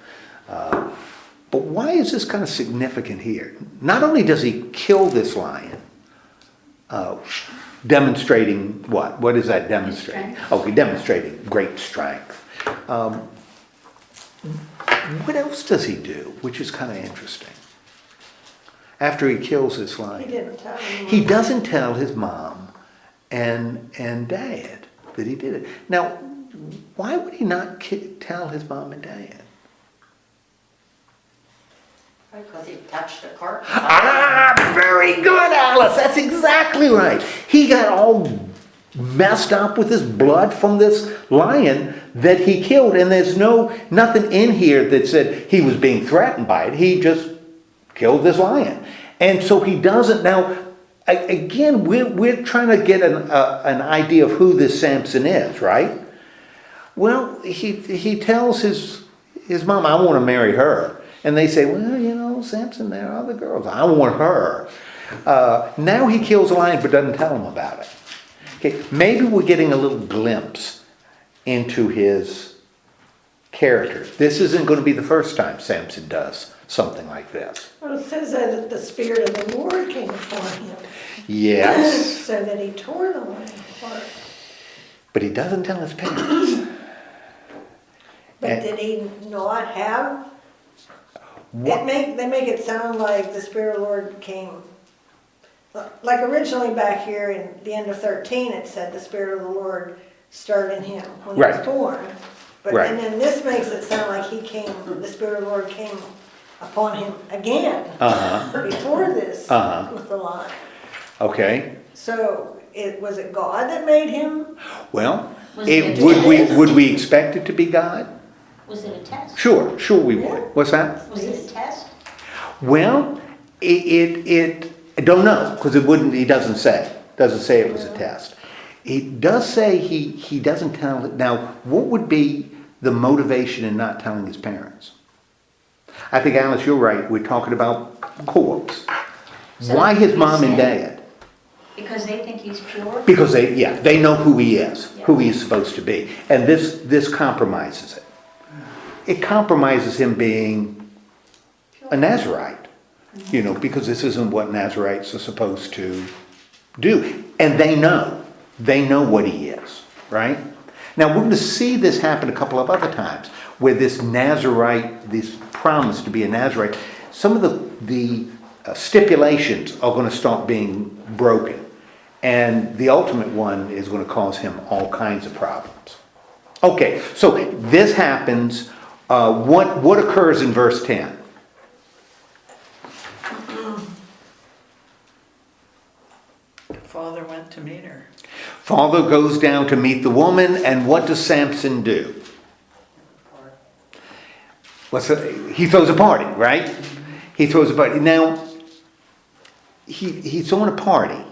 But why is this kind of significant here? Not only does he kill this lion, demonstrating what? What is that demonstrating? Okay, demonstrating great strength. What else does he do, which is kind of interesting? After he kills this lion, He didn't tell him. he doesn't tell his mom and dad that he did it. Now, why would he not tell his mom and dad? Because he touched the cart. Very good, Alice. That's exactly right. He got all messed up with his blood from this lion that he killed, and there's nothing in here that said he was being threatened by it. He just killed this lion, and so he doesn't. Now, again, we're trying to get an idea of who this Samson is, right? Well, he tells his mom, "I want to marry her." And they say, well, Samson, there are other girls. I want her. Now he kills a lion but doesn't tell him about it. Okay, maybe we're getting a little glimpse into his character. This isn't going to be the first time Samson does something like this. Well, it says that the Spirit of the Lord came upon him. Yes. So that he tore the lion apart. But he doesn't tell his parents. But did he not have? They make it sound like the Spirit of the Lord came. Like originally back here in the end of 13, it said the Spirit of the Lord stirred in him when he was born. But Right. and then this makes it sound like the Spirit of the Lord came upon him again before this with the lion. Okay. So was it God that made him? Well, Was it a would test? we expect it to be God? Was it a test? Sure we would. What's that? Was it a test? Well, I don't know, because he doesn't say it was a test. It does say he doesn't tell. Now, what would be the motivation in not telling his parents? I think, Alice, you're right. We're talking about co-ops. So Why his mom and he's dad? Because they think he's pure? Because they know who he is, who he's supposed to be. And this compromises it. It compromises him being a Nazirite, because this isn't what Nazirites are supposed to do. And they know what he is, right? Now we're going to see this happen a couple of other times, where this Nazirite, this promise to be a Nazirite, some of the stipulations are going to start being broken. And the ultimate one is going to cause him all kinds of problems. Okay, so this happens. What occurs in verse 10? Father went to meet her. Father goes down to meet the woman, and what does Samson do? He throws a party, right? He throws a party. Now, he's throwing a party.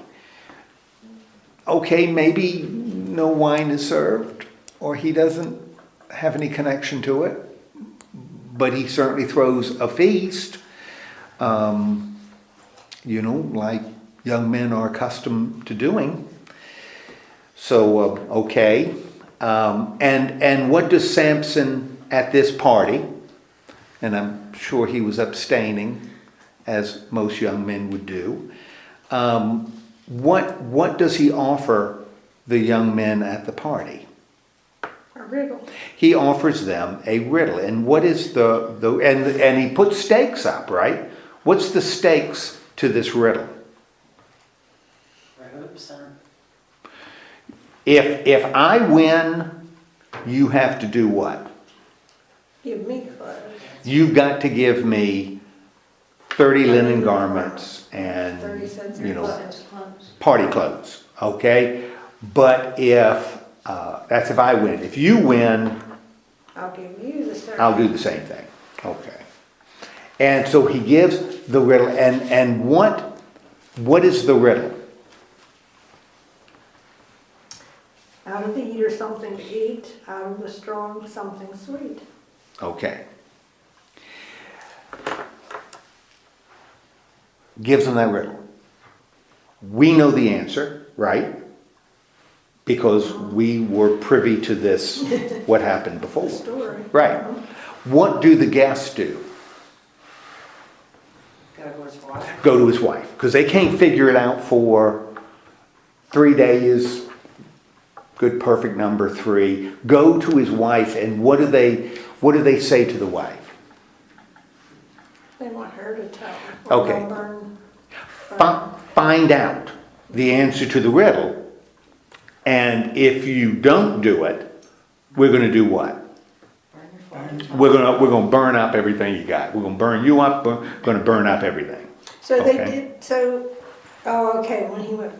Okay, maybe no wine is served, or he doesn't have any connection to it, but he certainly throws a feast, like young men are accustomed to doing. So, okay. And what does Samson at this party, and I'm sure he was abstaining, as most young men would do, what does he offer the young men at the party? A riddle. He offers them a riddle. And what is and he puts stakes up, right? What's the stakes to this riddle? If I win, you have to do what? Give me clothes. You've got to give me 30 linen garments and 30 cents Clothes. party clothes, okay? But if that's if I win. If you win, I'll give you the service. I'll do the same thing. Okay. And so he gives the riddle, and what is the riddle? Out of the eater something to eat, out of the strong something sweet. Okay. Gives them that riddle. We know the answer, right? Because we were privy to this, what happened before. The story. Right. What do the guests do? Go to his wife. Because they can't figure it out for 3 days. Good, perfect number 3. Go to his wife, and what do they say to the wife? They want her to tell. Okay. Burn. Find out the answer to the riddle, and if you don't do it, we're going to do what? We're going to burn up everything you got. We're going to burn you up. We're going to burn up everything. So they Okay. did. So, okay. When he went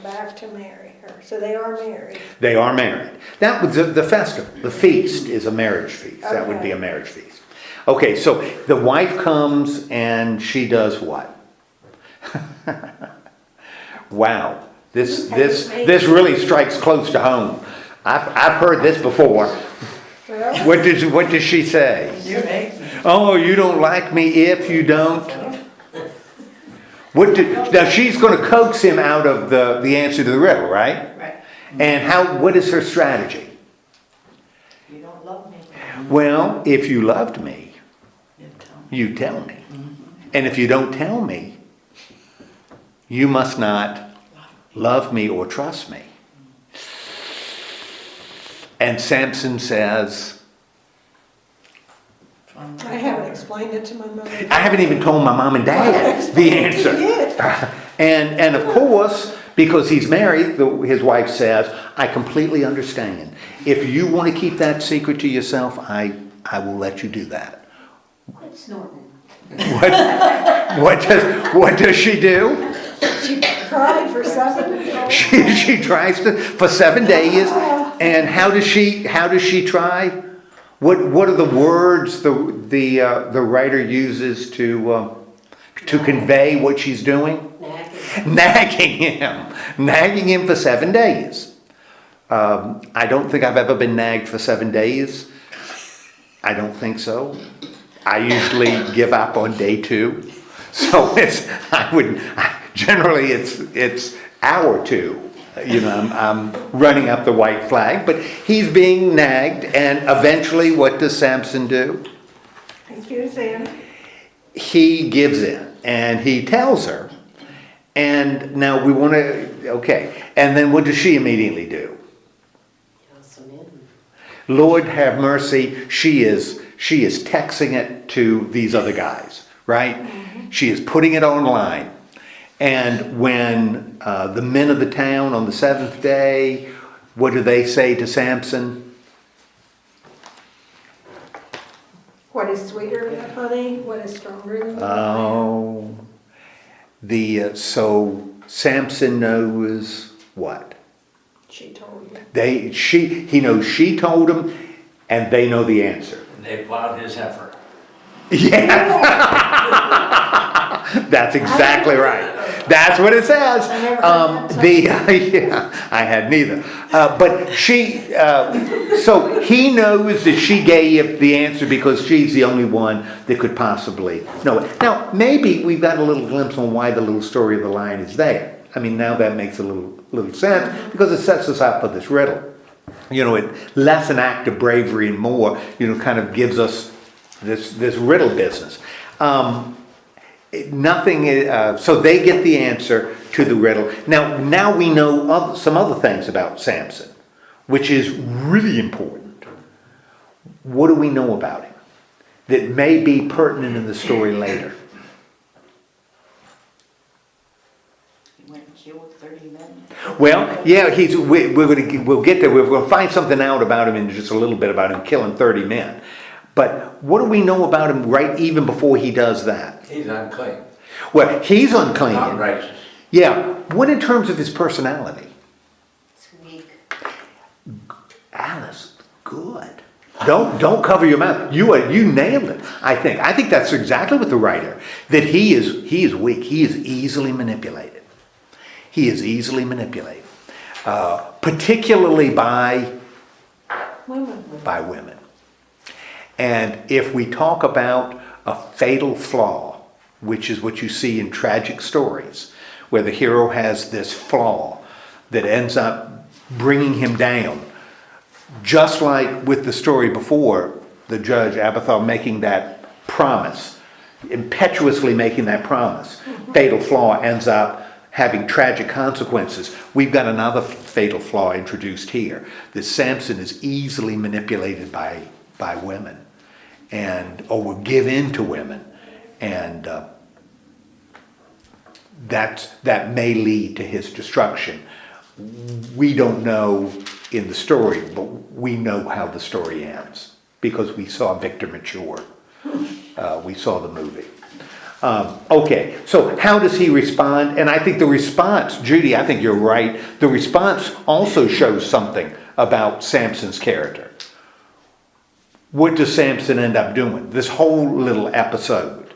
back to marry her. So they are married. They are married. That was the festival. The feast is a marriage feast. That would be a Okay. marriage feast. Okay, so the wife comes and she does what? Wow, this really strikes close to home. I've heard this before. Well, What does she say? You make me. Oh, you don't like me if you don't. Now she's going to coax him out of the answer to the riddle, right? Right. And what is her strategy? You don't love me. Well, if you loved me, You tell me. you tell me. And if you don't tell me, you must not love me or trust me. And Samson says, I haven't explained it to my mother. I haven't even told my mom and dad the answer. And of course, because he's married, his wife says, I completely understand. If you want to keep that secret to yourself, I will let you do that. Quit snorting. What does she do? She cried for 7 days. She tries for 7 days. And how does she try? What are the words the writer uses to convey what she's doing? Nagging him for 7 days. I don't think I've ever been nagged for 7 days. I don't think so. I usually give up on day 2. So generally it's hour 2. You know, I'm running up the white flag, but he's being nagged, and eventually what does Samson do? He gives in. He gives in, and he tells her, and now we want to, okay, and then what does she immediately do? Lord have mercy, she is texting it to these other guys, right? Mm-hmm. She is putting it online. And when the men of the town on the 7th day, what do they say to Samson? What is sweeter than honey? What is stronger than Oh, so Samson knows what? She told you. He knows she told him, and they know the answer. They plowed his heifer. Yes, that's exactly right. That's what it says. I never heard that Yeah, I had neither. But so he knows that she gave the answer because she's the only one that could possibly know it. Now, maybe we've got a little glimpse on why the little story of the lion is there. I mean, now that makes a little sense because it sets us up for this riddle. You know, it less an act of bravery and more, you know, kind of gives us this riddle business. So they get the answer to the riddle. Now we know some other things about Samson, which is really important. What do we know about him that may be pertinent in the story later? He went and killed 30 men. Well, yeah, we'll get there. We're going to find something out about him in just a little bit about him killing 30 men. But what do we know about him right even before he does that? He's unclean. Well, he's unclean. Not righteous. Yeah. What in terms of his personality? It's weak. Alice, good. Don't cover your mouth. You nailed it. I think that's exactly what the writer, that he is weak. He is easily manipulated. He is easily manipulated, particularly by women. And if we talk about a fatal flaw, which is what you see in tragic stories, where the hero has this flaw that ends up bringing him down, just like with the story before, the judge Abathar making that promise, impetuously making that promise, fatal flaw ends up having tragic consequences. We've got another fatal flaw introduced here, that Samson is easily manipulated by women, or will give in to women, and that may lead to his destruction. We don't know in the story, but we know how the story ends because we saw Victor mature. We saw the movie. Okay, so how does he respond? And I think the response, Judy, I think you're right. The response also shows something about Samson's character. What does Samson end up doing? This whole little episode.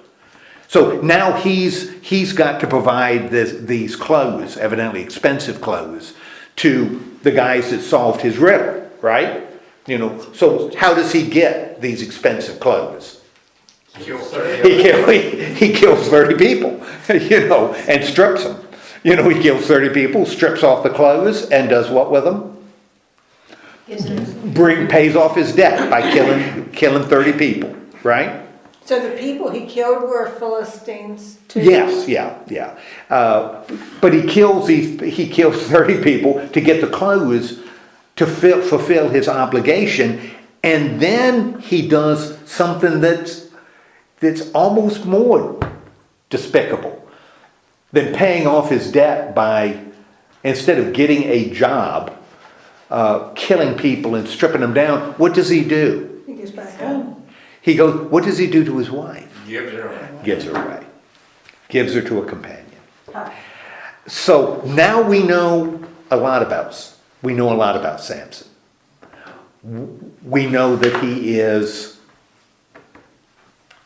So now he's got to provide these clothes, evidently expensive clothes, to the guys that solved his riddle, right? You know, so how does he get these expensive clothes? He kills 30 people, you know, and strips them. You know, he kills 30 people, strips off the clothes, and does what with them? Pays off his debt by killing 30 people, right? So the people he killed were Philistines too? Yes, yeah. But he kills 30 people to get the clothes to fulfill his obligation, and then he does something that's almost more despicable than paying off his debt by, instead of getting a job, killing people and stripping them down. What does he do? He goes back home. He goes, what does he do to his wife? Gives her away. Gives her away. Gives her to a companion. So now we know a lot about Samson. We know that he is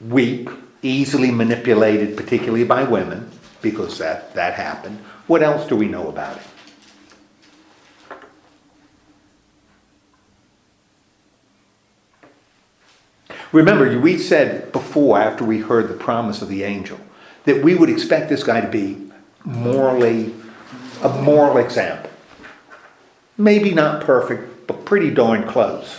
weak, easily manipulated, particularly by women, because that happened. What else do we know about him? Remember, we said before, after we heard the promise of the angel, that we would expect this guy to be a moral example. Maybe not perfect, but pretty darn close.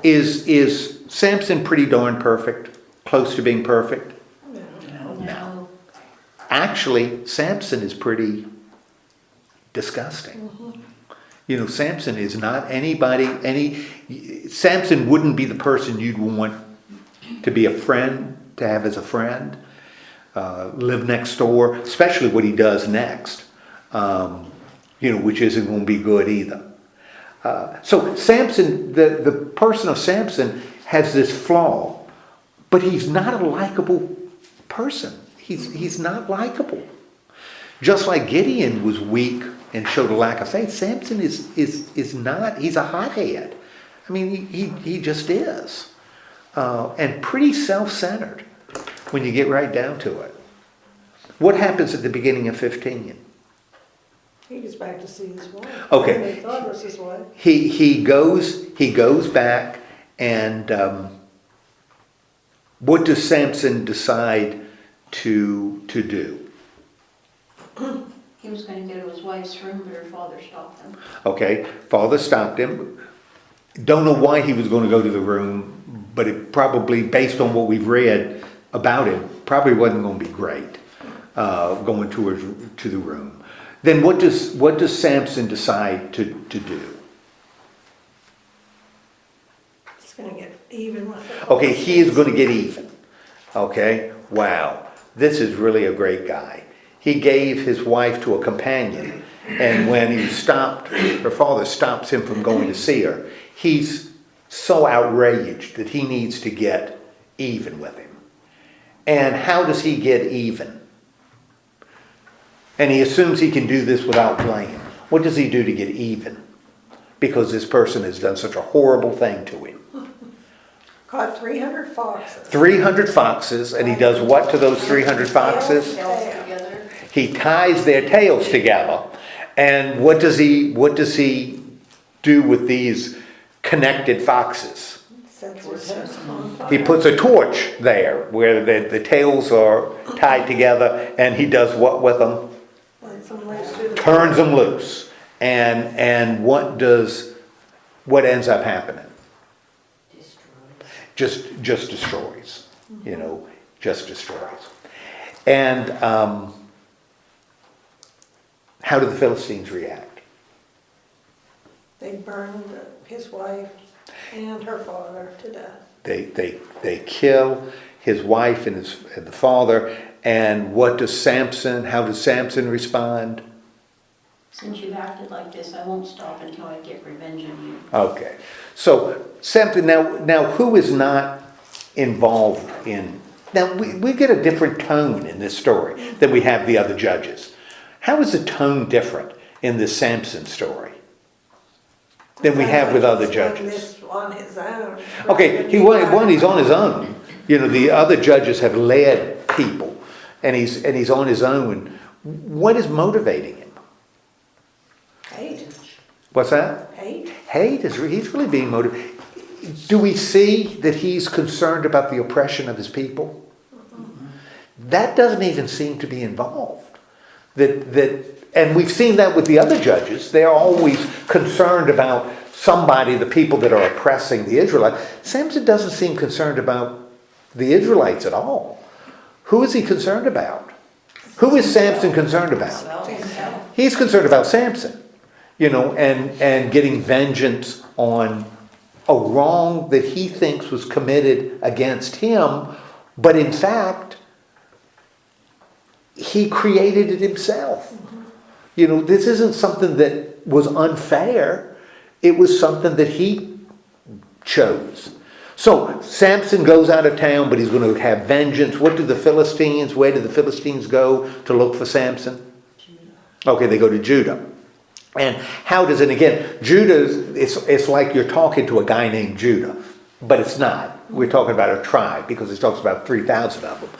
Is Samson pretty darn perfect? Close to being perfect? No. Actually, Samson is pretty disgusting. You know, Samson is not Samson wouldn't be the person you'd want to be a friend, to have as a friend, live next door, especially what he does next, which isn't going to be good either. So Samson, the person of Samson has this flaw, but he's not a likable person. He's not likable. Just like Gideon was weak and showed a lack of faith, Samson is not. He's a hothead. I mean, he just is. And pretty self-centered when you get right down to it. What happens at the beginning of 15? He gets back to see his wife. Okay. And they thought it was his wife. He goes back, and what does Samson decide to do? He was gonna go to his wife's room, but her father stopped him. Okay, father stopped him. Don't know why he was going to go to the room, but it probably, based on what we've read about him, probably wasn't going to be great going to the room. Then what does Samson decide to do? He's gonna get even with it. Okay, he is going to get even. Okay, wow, this is really a great guy. He gave his wife to a companion, and when her father stops him from going to see her, he's so outraged that he needs to get even with him. And how does he get even? And he assumes he can do this without blame. What does he do to get even? Because this person has done such a horrible thing to him. Caught 300 foxes. 300 foxes, and he does what to those 300 foxes? Tails together. He ties their tails together. And what does he do with these connected foxes? Sets his head on fire. He puts a torch there where the tails are tied together, and he does what with them? Lights them loose through the Turns them loose. And what ends up happening? Just destroys. Just destroys. And how do the Philistines react? They burned his wife and her father to death. They kill his wife and the father. And how does Samson respond? Since you've acted like this, I won't stop until I get revenge on you. Okay. So Samson, now who is not involved in... Now we get a different tone in this story than we have the other judges. How is the tone different in this Samson story than we have with other judges? This on his own. Okay, he's on his own. The other judges have led people, and he's on his own. What is motivating him? Hate. What's that? Hate. Hate he's really being motivated. Do we see that he's concerned about the oppression of his people? That doesn't even seem to be involved. And we've seen that with the other judges. They're always concerned about the people that are oppressing the Israelites. Samson doesn't seem concerned about the Israelites at all. Who is he concerned about? Who is Samson concerned about? He's concerned about Samson, and getting vengeance on a wrong that he thinks was committed against him, but in fact, he created it himself. This isn't something that was unfair. It was something that he chose. So Samson goes out of town, but he's going to have vengeance. Where do the Philistines go to look for Samson? Okay, they go to Judah. And how does it, again, Judah, it's like you're talking to a guy named Judah, but it's not. We're talking about a tribe because it talks about 3,000 of them.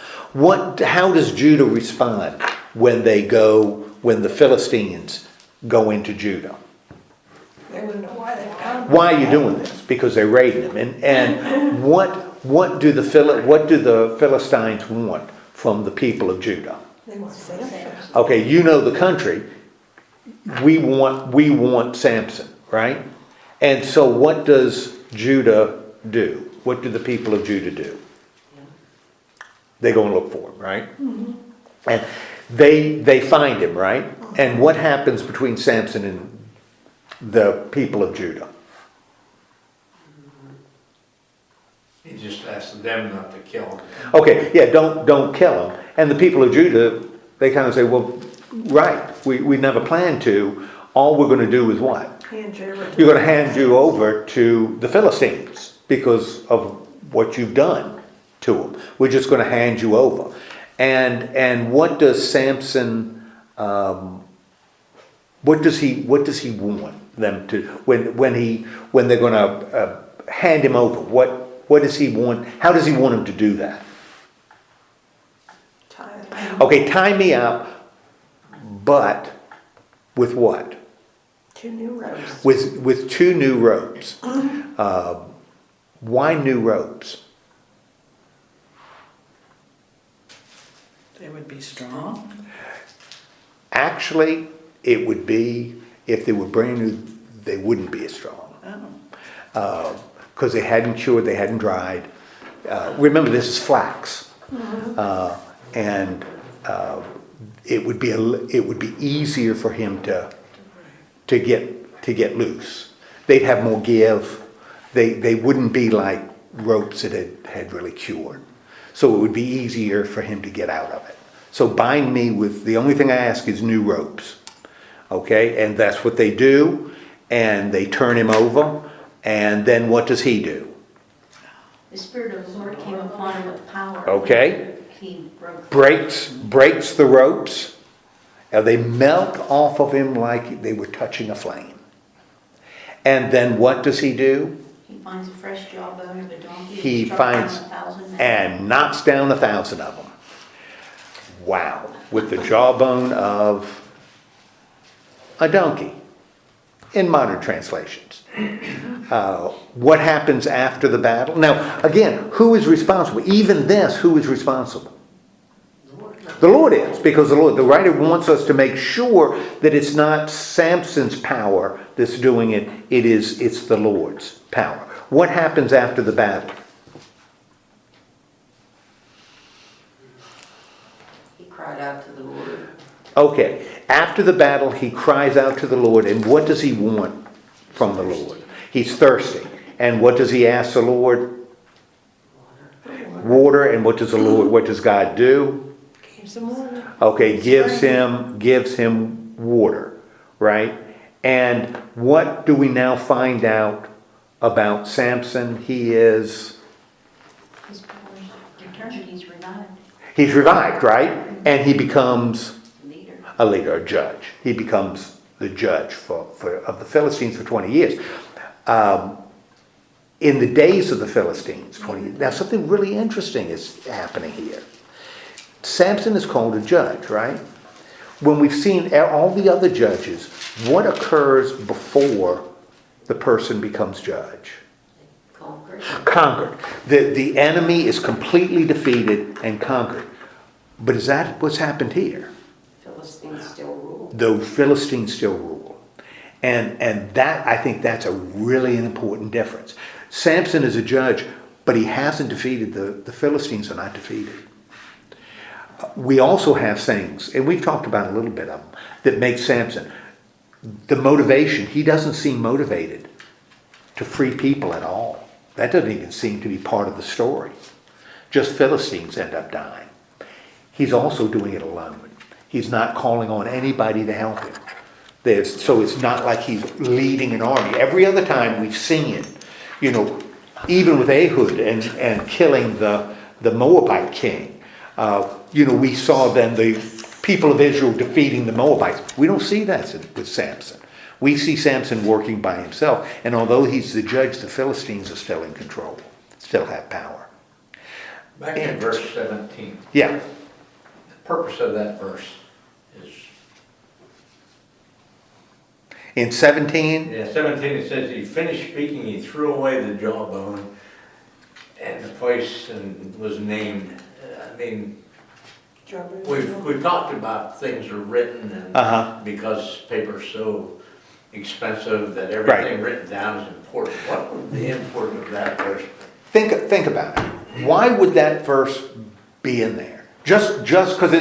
How does Judah respond when the Philistines go into Judah? They wouldn't know why they come. Why are you doing this? Because they're raiding them. And what what do the Philistines want from the people of Judah? They want Samson. Okay, you know the country. We want Samson, right? And so what does Judah do? What do the people of Judah do? They go and look for him, right? Mm-hmm. And they find him, right? And what happens between Samson and the people of Judah? He just asked them not to kill him. Okay, yeah, don't kill him. And the people of Judah, they kind of say, well, right, we never planned to. All we're going to do is what? Hand you over to You're going to hand you over to the Philistines because of what you've done to them. We're just going to hand you over. And what does Samson? What does he want them to when they're going to hand him over? What does he want? How does he want him to do that? tie Okay, tie me up, but with what? 2 new ropes. With 2 new ropes. Why new ropes? They would be strong. Actually, it would be, if they were brand new, they wouldn't be as strong. Oh. Because they hadn't cured, they hadn't dried. Remember, this is flax. And it would be easier for him to get loose. They'd have more give. They wouldn't be like ropes that had really cured. So it would be easier for him to get out of it. So bind me with, the only thing I ask is new ropes. Okay, and that's what they do. And they turn him over. And then what does he do? The Spirit of the Lord came upon him with power. Okay. He broke Breaks the ropes. And they melt off of him like they were touching a flame. And then what does he do? He finds a fresh jawbone of a donkey. He struck finds down 1,000 men. and knocks down 1,000 of them. Wow. With the jawbone of a donkey in modern translations. What happens after the battle? Now, again, who is responsible? Even this, who is responsible? The Lord is, because the writer wants us to make sure that it's not Samson's power that's doing it, it's the Lord's power. What happens after the battle? He cried out to the Lord. Okay, after the battle, he cries out to the Lord, and what does he want from the Lord? He's thirsty. And what does he ask the Lord? Water. And what does God do? Gave some water. Okay, gives him water, right? And what do we now find out about Samson? His powers returned. He's revived, right? And he becomes Leader. a leader, a judge. He becomes the judge of the Philistines for 20 years. In the days of the Philistines, 20 years. Now something really interesting is happening here. Samson is called a judge, right? When we've seen all the other judges, what occurs before the person becomes judge? Conquered. The enemy is completely defeated and conquered. But is that what's happened here? Philistines still rule. The Philistines still rule. And that, I think that's a really important difference. Samson is a judge, but he hasn't defeated, the Philistines are not defeated. We also have things, and we've talked about a little bit of them, that make Samson, the motivation, he doesn't seem motivated to free people at all. That doesn't even seem to be part of the story. Just Philistines end up dying. He's also doing it alone. He's not calling on anybody to help him. So it's not like he's leading an army. Every other time we've seen it, even with Ehud and killing the Moabite king, we saw then the people of Israel defeating the Moabites. We don't see that with Samson. We see Samson working by himself, and although he's the judge, the Philistines are still in control, still have power. Back in verse 17. Yeah. The purpose of that verse is... In 17, Yeah, 17 it says, he finished speaking, he threw away the jawbone, and the place was named. I mean, Strawberry. we've talked about things are written and because paper's so expensive that everything written down is important. What would the import of that verse be? Think about it. Why would that verse be in there? Just because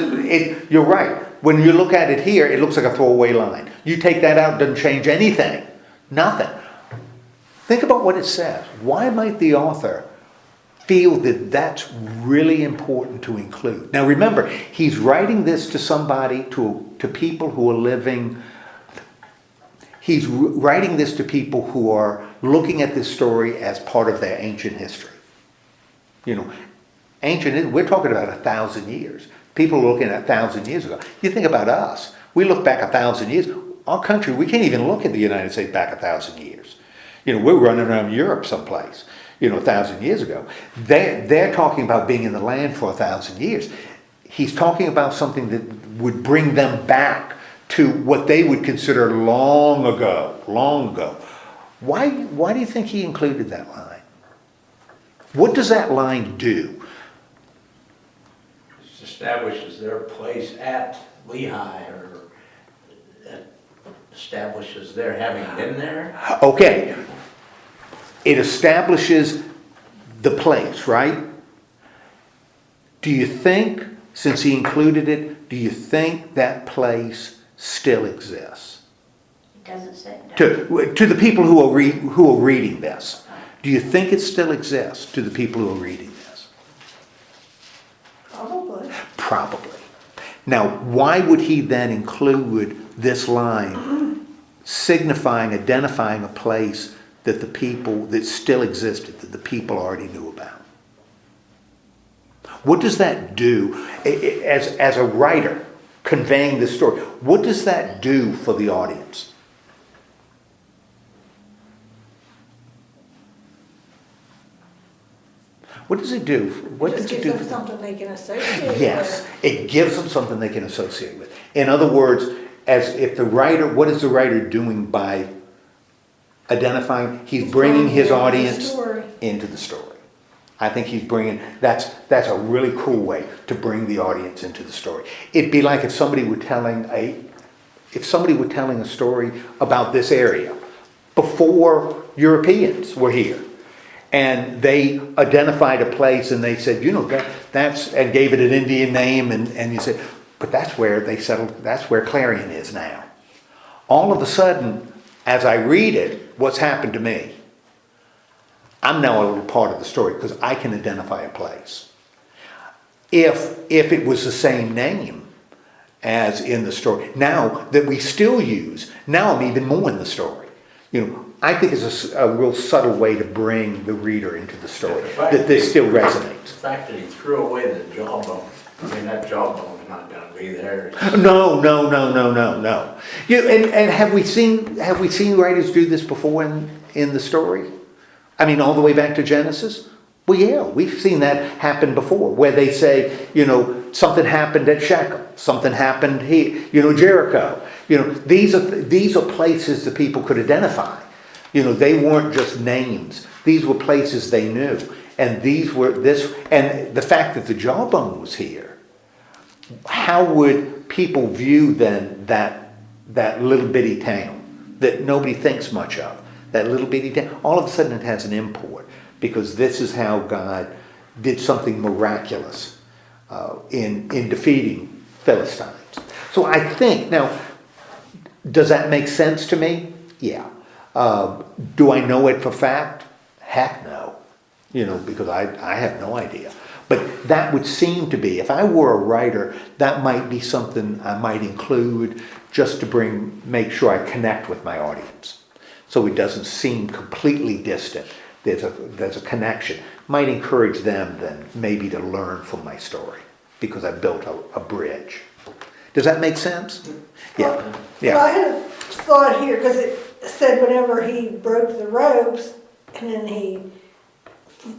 you're right. When you look at it here, it looks like a throwaway line. You take that out, it doesn't change anything. Nothing. Think about what it says. Why might the author feel that that's really important to include? Now remember, he's writing this to somebody, to people who are living. He's writing this to people who are looking at this story as part of their ancient history. You know, we're talking about 1,000 years. People are looking at 1,000 years ago. You think about us. We look back 1,000 years. Our country, we can't even look at the United States back 1,000 years. You know, we're running around Europe someplace, 1,000 years ago. They're talking about being in the land for 1,000 years. He's talking about something that would bring them back to what they would consider long ago. Why do you think he included that line? What does that line do? It establishes their place at Lehi, or establishes their having been there. Okay. It establishes the place, right? Do you think, since he included it, do you think that place still exists? It doesn't say. To the people who are reading this, do you think it still exists to the people who are reading this? Probably. Probably. Now, why would he then include this line signifying, identifying a place that that still existed, that the people already knew about? What does that do as a writer conveying this story? What does that do for the audience? What does it do? What Just does it gives do? them something they can associate Yes, with. it gives them something they can associate with. In other words, what is the writer doing by identifying? He's bringing his audience into the story. I think he's bringing, that's a really cool way to bring the audience into the story. It'd be like if somebody were telling a story about this area before Europeans were here. And they identified a place and they said, that's, and gave it an Indian name, and you said, but that's where they settled, that's where Clarion is now. All of a sudden, as I read it, what's happened to me? I'm now a little part of the story because I can identify a place. If it was the same name as in the story, now that we still use, now I'm even more in the story. I think it's a real subtle way to bring the reader into the story, that this still resonates. The fact that he threw away the jawbone, that jawbone's not going to be there. No. And have we seen writers do this before in the story? I mean, all the way back to Genesis? Well, yeah, we've seen that happen before, where they say, something happened at Shechem, something happened here, Jericho. These are places that people could identify. They weren't just names. These were places they knew. And and the fact that the jawbone was here, how would people view then that little bitty town that nobody thinks much of? That little bitty town, all of a sudden it has an import, because this is how God did something miraculous in defeating Philistines. So I think, now, does that make sense to me? Yeah. Do I know it for fact? Heck no. Because I have no idea. But that would seem to be, if I were a writer, that might be something I might include just to make sure I connect with my audience. So it doesn't seem completely distant. There's a connection. Might encourage them then maybe to learn from my story, because I built a bridge. Does that make sense? Yeah. Well, I had a thought here, because it said whenever he broke the ropes, and then he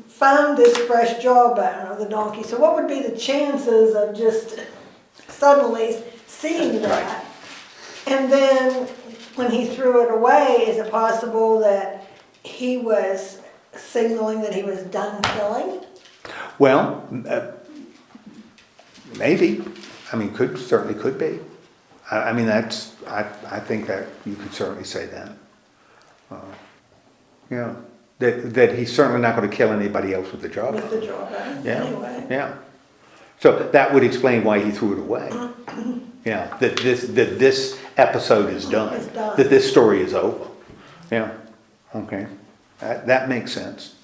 found this fresh jawbone of the donkey. So what would be the chances of just suddenly seeing that? And then when he threw it away, is it possible that he was signaling that he was done killing? Well, maybe. I mean, certainly could be. I mean, I think that you could certainly say that. Yeah, that he's certainly not going to kill anybody else with the jawbone. With the jawbone, Yeah, anyway. yeah. So that would explain why he threw it away. Yeah, that this episode is done. It's done. That this story is over. Yeah, okay. That makes sense.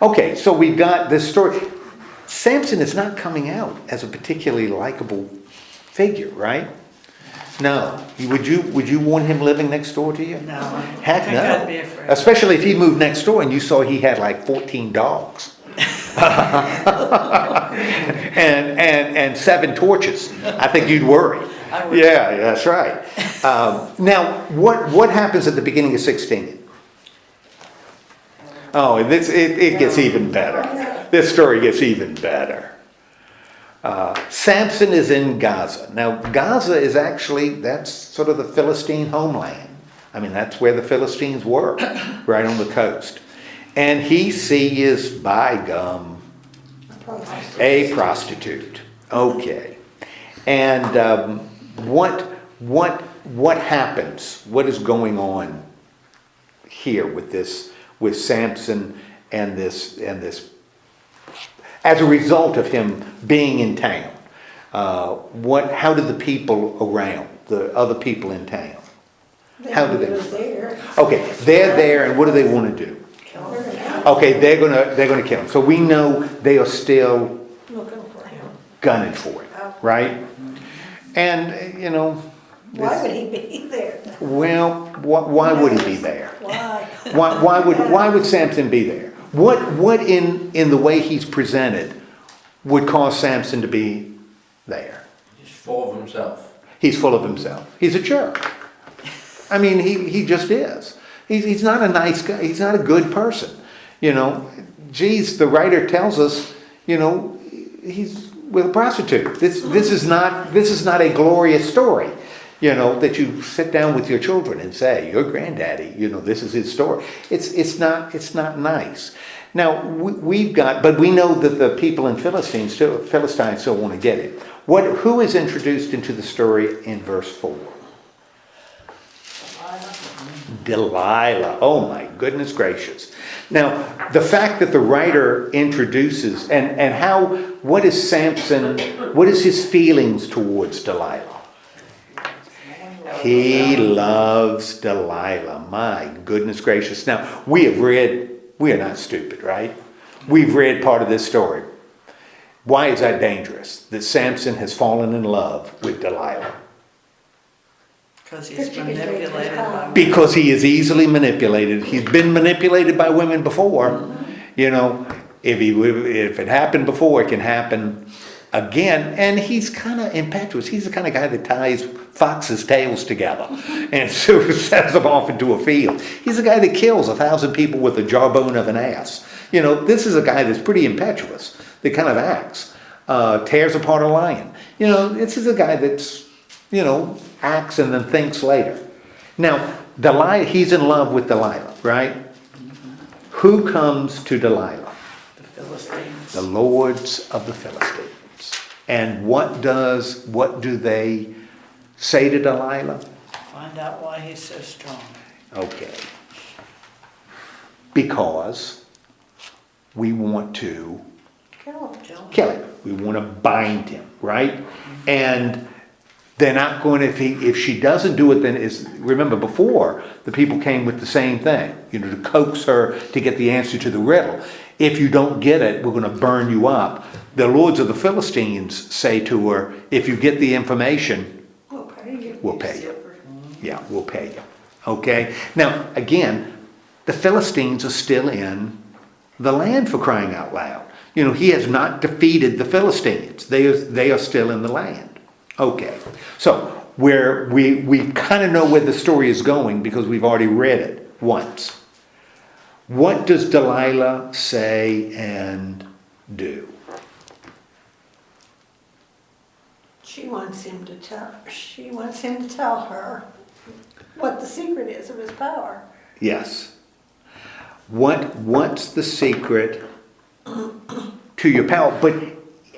Okay, so we've got this story. Samson is not coming out as a particularly likable figure, right? No. Would you want him living next door to you? No. Heck I think no. I'd be afraid. Especially if he moved next door and you saw he had like 14 dogs. and 7 torches. I think you'd worry. I would. Yeah, that's right. Now, what happens at the beginning of 16? Oh, it gets even better. This story gets even better. Samson is in Gaza. Now, Gaza is actually, that's sort of the Philistine homeland. I mean, that's where the Philistines were, right on the coast. And he sees, by gum, a prostitute. Okay. And what happens? What is going on here with Samson and this as a result of him being in town? How do the people around, the other people in town, how do they? He was there. Okay, they're there, and what do they want to do? Kill her. Okay, they're gonna kill him. So we know they are still Looking for him. gunning for it, right? And Why would he be there? well, why would he be there? Why? Why would Samson be there? What in the way he's presented would cause Samson to be there? He's full of himself. He's full of himself. He's a jerk. I mean, he just is. He's not a nice guy. He's not a good person. Geez, the writer tells us, he's with a prostitute. This is not a glorious story. That you sit down with your children and say, your granddaddy, this is his story. It's not nice. Now, but we know that the people in Philistines still want to get it. Who is introduced into the story in verse 4? Delilah. Oh my goodness gracious. Now, the fact that the writer introduces, what is Samson, what is his feelings towards Delilah? He loves Delilah. My goodness gracious. Now, we are not stupid, right? We've read part of this story. Why is that dangerous? That Samson has fallen in love with Delilah. Because he's manipulated by. Because he is easily manipulated. He's been manipulated by women before. If it happened before, it can happen again. And he's kind of impetuous. He's the kind of guy that ties foxes' tails together and sort of sets them off into a field. He's the guy that kills 1,000 people with the jawbone of an ass. This is a guy that's pretty impetuous, that kind of acts, tears apart a lion. This is a guy that's, acts and then thinks later. Now, Delilah, he's in love with Delilah, right? Who comes to Delilah? The Philistines. The lords of the Philistines. And what do they say to Delilah? Find out why he's so strong. Okay. Because we want to kill him. We want to bind him, right? And they're not going to, if she doesn't do it, then remember before, the people came with the same thing, to coax her to get the answer to the riddle. If you don't get it, we're going to burn you up. The lords of the Philistines say to her, if you get the information, We'll pay you. we'll pay you. Yeah, we'll pay you. Okay? Now, again, the Philistines are still in the land, for crying out loud. He has not defeated the Philistines. They are still in the land. Okay, so we kind of know where the story is going because we've already read it once. What does Delilah say and do? She wants him to tell her what the secret is of his power. Yes. What's the secret to your power? But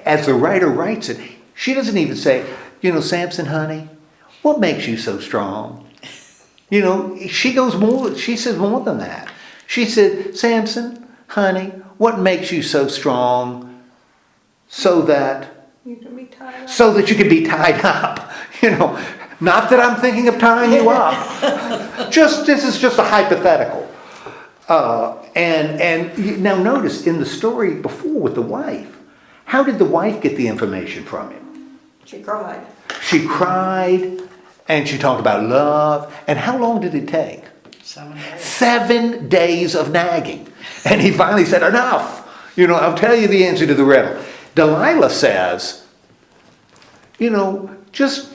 as the writer writes it, she doesn't even say, Samson, honey, what makes you so strong? She says more than that. She said, Samson, honey, what makes you so strong so that You can be tied up. you can be tied up? Not that I'm thinking of tying you up. This is just a hypothetical. And now notice in the story before with the wife, how did the wife get the information from him? She cried. She cried and she talked about love. And how long did it take? 7 days. 7 days of nagging. And he finally said, enough. I'll tell you the answer to the riddle. Delilah says, just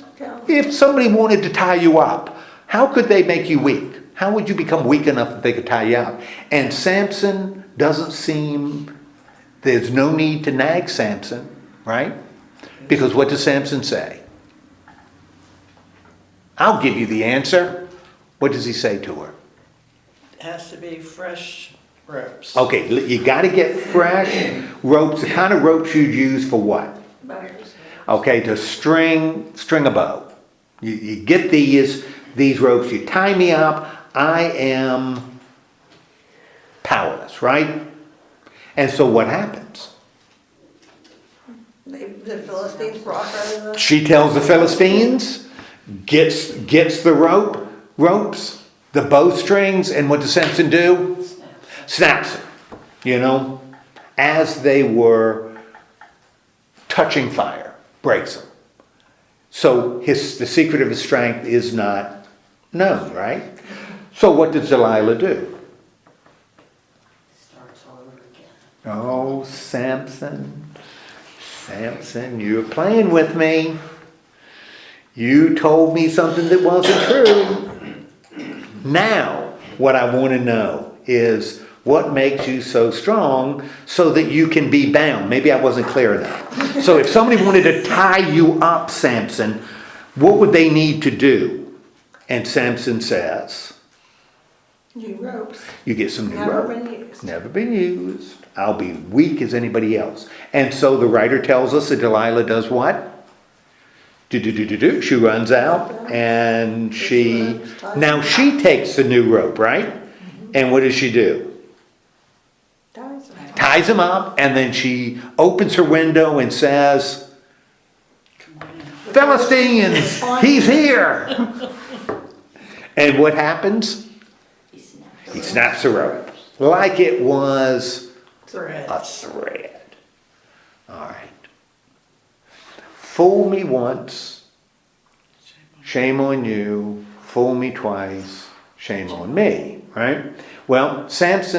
if somebody wanted to tie you up, how could they make you weak? How would you become weak enough that they could tie you up? And Samson there's no need to nag Samson, right? Because what does Samson say? I'll give you the answer. What does he say to her? It has to be fresh ropes. Okay, you got to get fresh ropes, the kind of ropes you'd use for what? Okay, to string a bow. You get these ropes, you tie me up, I am powerless, right? And so what happens? The Philistines brought her She tells the Philistines, gets the ropes, the bowstrings, and what does Samson do? Snaps them, as they were touching fire, breaks them. So the secret of his strength is not known, right? So what does Delilah do? Starts all over again. Oh, Samson, you're playing with me. You told me something that wasn't true. Now, what I want to know is what makes you so strong so that you can be bound? Maybe I wasn't clear enough. So if somebody wanted to tie you up, Samson, what would they need to do? And Samson says, new ropes. you get some new Never rope. been used. Never been used. I'll be weak as anybody else. And so the writer tells us that Delilah does what? She runs out and she takes the new rope, right? And what does she do? Ties him up, and then she opens her window and says, Philistines, he's here. And what happens? He snaps the rope like it was Thread. a thread. All right. Fool me once, shame on you. Fool me twice, shame on me. Right? Well, she's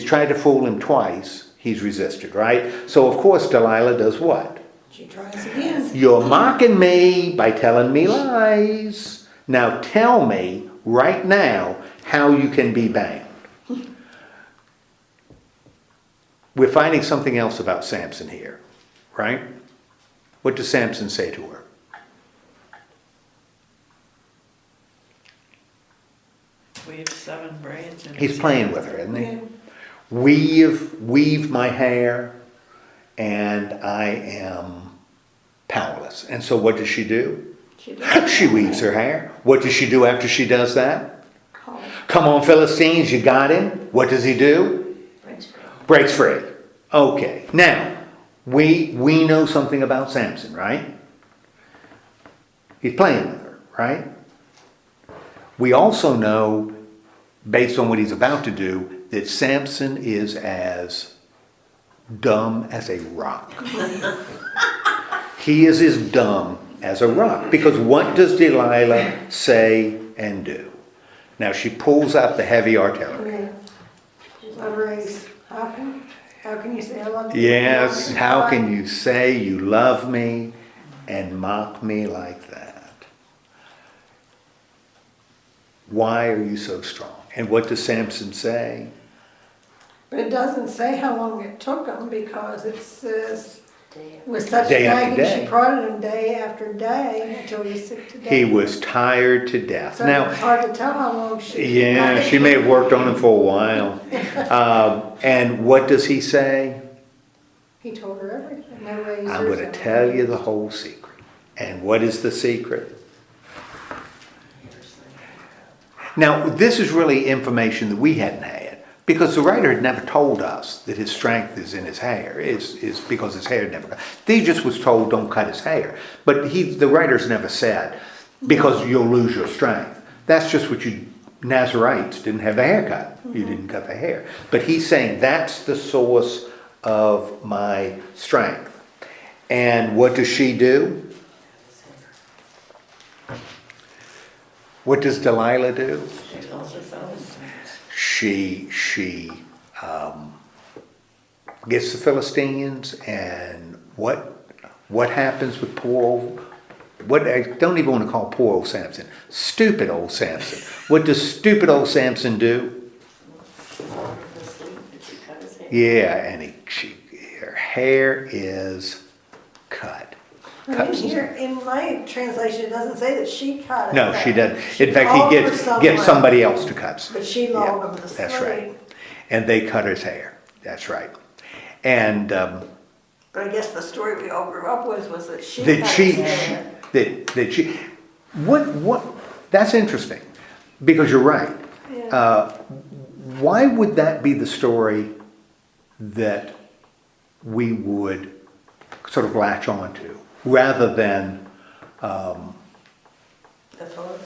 tried to fool him twice. He's resisted, right? So of course Delilah does what? She tries again. You're mocking me by telling me lies. Now tell me right now how you can be bound. We're finding something else about Samson here, right? What does Samson say to her? Weave 7 braids. He's playing with her, isn't he? Yeah. Weave my hair, and I am powerless. And so what does she do? She weaves her hair. What does she do after she does that? Come on, Philistines, you got him. What does he do? Breaks free. Okay. Now, we know something about Samson, right? He's playing with her, right? We also know, based on what he's about to do, that Samson is as dumb as a rock. He is as dumb as a rock. Because what does Delilah say and do? Now she pulls out the heavy artillery. How can you say I love you? Yes, how can you say you love me and mock me like that? Why are you so strong? And what does Samson say? But it doesn't say how long it took him because it says With such Day after nagging, day. she prodded him day after day until he was sick to death. He was tired to death. So Now, it's hard to tell how long she. yeah, she may have worked on him for a while. And what does he say? He told her everything. No razors. I'm going to tell you the whole secret. And what is the secret? Now, this is really information that we hadn't had, because the writer had never told us that his strength is in his hair, is because his hair never cut. He just was told, don't cut his hair. But the writer's never said, because you'll lose your strength. That's just what Nazarites didn't have their hair cut. You didn't cut the hair. But he's saying that's the source of my strength. And what does she do? What does Delilah do? She tells the Philistines. She gets the Philistines, and what happens with poor old, what I don't even want to call poor old Samson, stupid old Samson. What does stupid old Samson do? Yeah, and her hair is cut. In my translation, it doesn't say that she cut it. No, she doesn't. In fact, called he for gets somebody else to cut. But she lulled him to sleep. That's right. And they cut his hair. That's right. And But I guess the story we all grew up with was that she that cut she, his hair. that she, what, that's interesting, because you're right. Yeah. Why would that be the story that we would sort of latch on to, rather than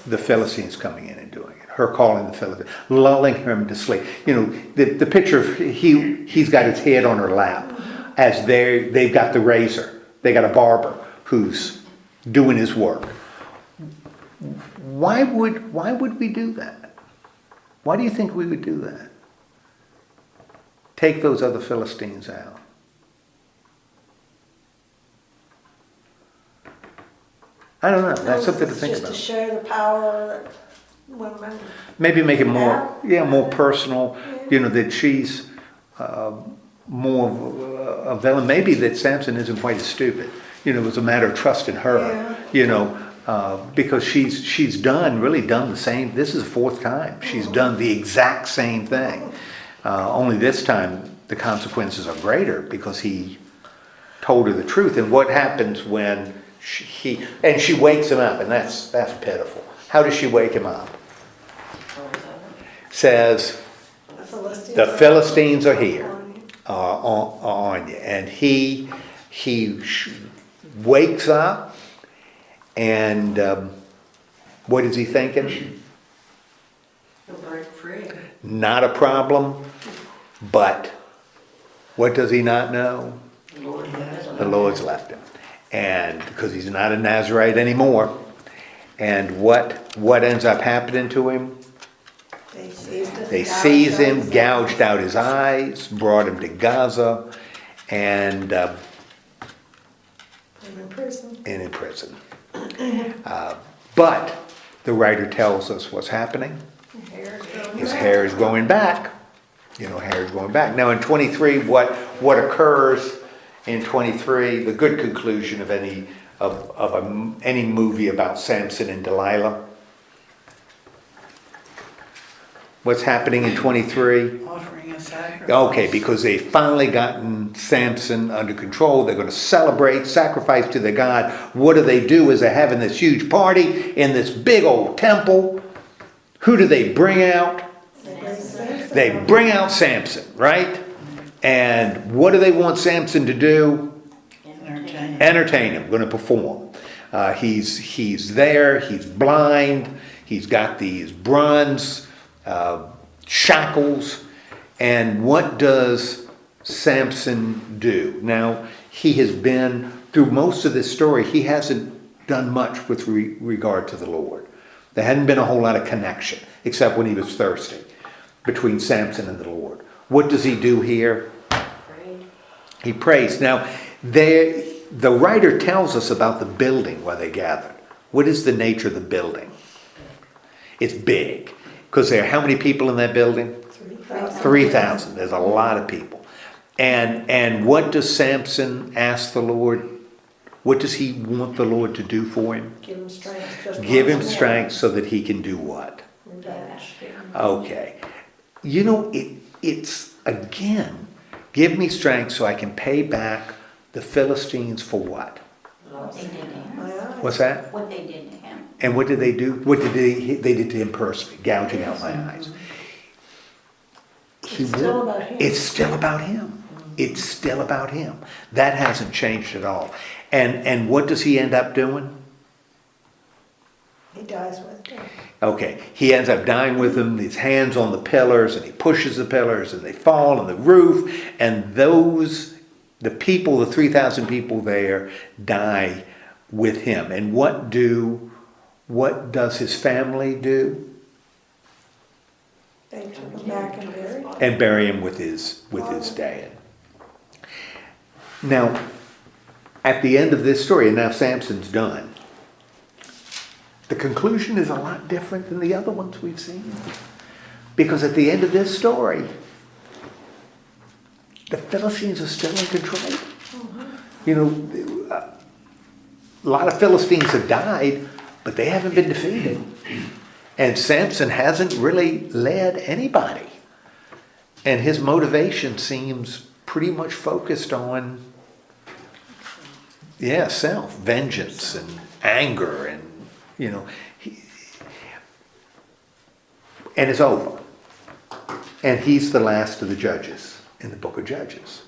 the Philistines coming in and doing it? Her calling the Philistines, lulling him to sleep. You know, the picture of he's got his head on her lap, as they've got the razor. They got a barber who's doing his work. Why would we do that? Why do you think we would do that? Take those other Philistines out. I don't know. That's something to think Just about. to show the power that women. Maybe make it more, Yeah. more personal. You know, that she's more of a villain. Maybe that Samson isn't quite as stupid. You know, it was a matter of trusting her. Yeah. You know, because she's done the same. This is the fourth time she's done the exact same thing. Only this time the consequences are greater, because he told her the truth. And what happens when she wakes him up, and that's pitiful. How does she wake him up? Says, the Philistines are here, on you. And he wakes up, and what is he thinking? He'll break free. Not a problem, but what does he not know? The Lord's left him. And because he's not a Nazarite anymore. And what ends up happening to him? They seized him, gouged out his eyes, brought him to Gaza, and in prison. But the writer tells us what's happening. His hair is growing back. You know, hair is growing back. Now in 23, what occurs in 23, the good conclusion of any movie about Samson and Delilah? What's happening in 23? Offering a sacrifice. Okay, because they've finally gotten Samson under control. They're going to celebrate, sacrifice to their God. What do? Is they're having this huge party in this big old temple. Who do they bring out? They bring out Samson, right? And what do they want Samson to do? Entertain him. Going to perform. He's there. He's blind. He's got these bronze shackles. And what does Samson do? Now, he has been, through most of this story, he hasn't done much with regard to the Lord. There hadn't been a whole lot of connection, except when he was thirsty, between Samson and the Lord. What does he do here? He prays. Now, the writer tells us about the building where they gathered. What is the nature of the building? It's big. Because there are how many people in that building? 3,000. There's a lot of people. And what does Samson ask the Lord? What does he want the Lord to do for him? Give him strength. Just Give him once more. strength so that he can do what? Revenge. Okay. You know, it's, again, give me strength so I can pay back the Philistines for what? What they did to him. My eyes. What's that? What they did to him. And what did they do? What did they did to him personally? Gouging out my eyes. It's still about him. It's still about him. It's still about him. That hasn't changed at all. And what does he end up doing? He dies with them. Okay, he ends up dying with them, his hands on the pillars, and he pushes the pillars, and they fall on the roof, and the people, the 3,000 people there, die with him. And what does his family do? They took him back and buried him. And bury him with his dad. Now, at the end of this story, and now Samson's done, the conclusion is a lot different than the other ones we've seen. Because at the end of this story, the Philistines are still in control. You know, a lot of Philistines have died, but they haven't been defeated. And Samson hasn't really led anybody. And his motivation seems pretty much focused on, self, vengeance and anger, and, you know, and it's over. And he's the last of the judges in the book of Judges.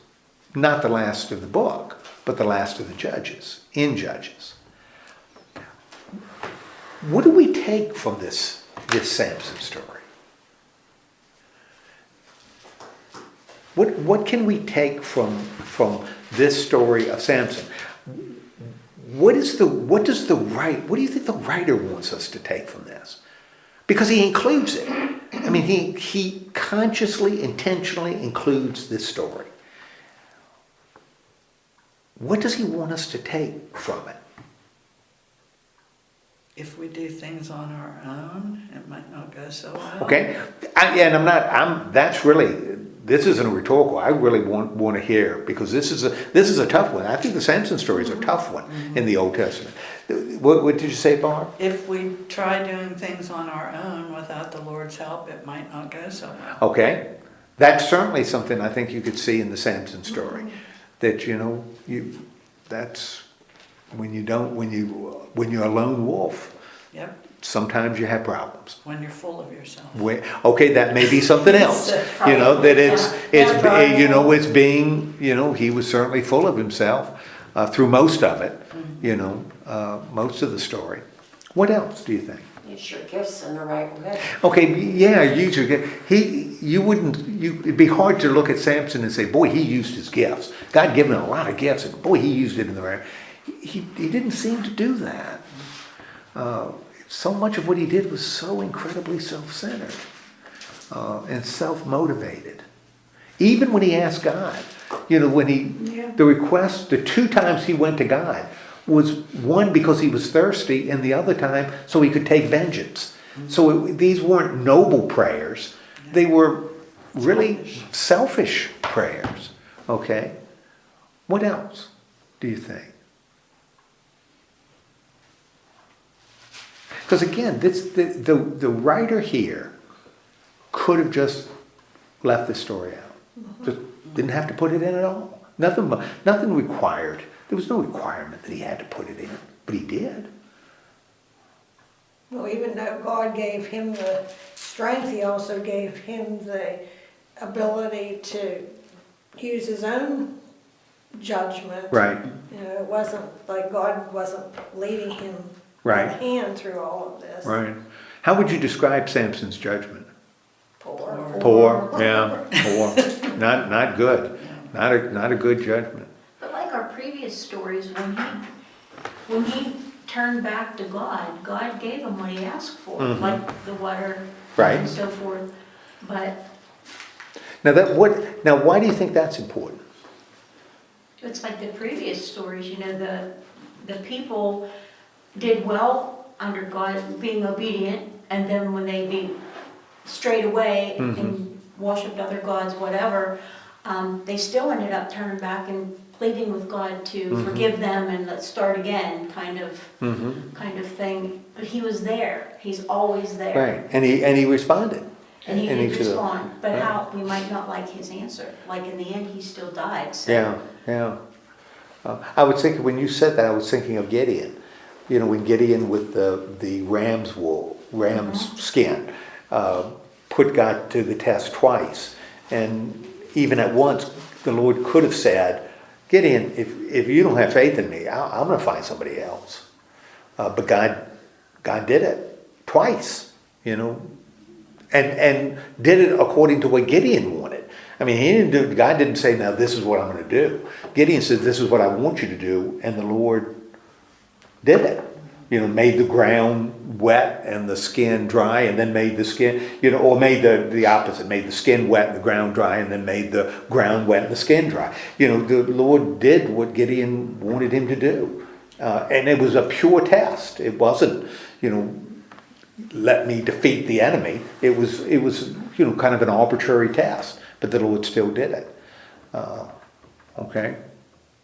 Not the last of the book, but the last of the judges in Judges. What do we take from this Samson story? What can we take from this story of Samson? What do you think the writer wants us to take from this? Because he includes it. I mean, he consciously, intentionally includes this story. What does he want us to take from it? If we do things on our own, it might not go so well. Okay, this isn't a rhetorical. I really want to hear, because this is a tough one. I think the Samson story is a tough one in the Old Testament. What did you say, Barb? If we try doing things on our own without the Lord's help, it might not go so well. Okay, that's certainly something I think you could see in the Samson story. That that's when you're a lone wolf. Yep, Sometimes you have problems. when you're full of yourself. Okay, that may be something else. You know, that it's being, he was certainly full of himself through most of it, most of the story. What else do you think? Use your gifts in the right way. Okay, yeah, use your gift. It'd be hard to look at Samson and say, boy, he used his gifts. God gave him a lot of gifts, and boy, he used it in the right way. He didn't seem to do that. So much of what he did was so incredibly self-centered and self-motivated. Even when he asked God, the 2 times he went to God was one because he was thirsty, and the other time so he could take vengeance. So these weren't noble prayers. They were really selfish prayers. Okay? What else do you think? Because again, the writer here could have just left this story out. Just didn't have to put it in at all. Nothing required. There was no requirement that he had to put it in, but he did. Well, even though God gave him the strength, he also gave him the ability to use his own judgment. Right. It wasn't like God wasn't leading him Right. by the hand through all of this. Right. How would you describe Samson's judgment? Poor. Poor. Yeah. Poor. Not good. Not a good judgment. But like our previous stories, when he turned back to God, God gave him what he asked for, like the water Right. and so forth. But Now why do you think that's important? it's like the previous stories, the people did well under God, being obedient, and then when they strayed away and worshiped other gods, whatever, they still ended up turning back and pleading with God to forgive them and let's start again, kind of thing. But he was there. He's always there. Right, and he responded. And he in did each of those. respond, but Right. how, we might not like his answer. Like in the end, he still died, so. Yeah. I was thinking, when you said that, I was thinking of Gideon. You know, when Gideon with the ram's wool, ram's skin, put God to the test twice. And even at once, the Lord could have said, Gideon, if you don't have faith in me, I'm going to find somebody else. But God did it twice, you know, and did it according to what Gideon wanted. I mean, God didn't say, now this is what I'm going to do. Gideon said, this is what I want you to do, and the Lord did it. You know, made the ground wet and the skin dry, and then made the skin, you know, or made the opposite, made the skin wet and the ground dry, and then made the ground wet and the skin dry. You know, the Lord did what Gideon wanted him to do. And it was a pure test. It wasn't, you know, let me defeat the enemy. It was, you know, kind of an arbitrary test, but the Lord still did it. Okay.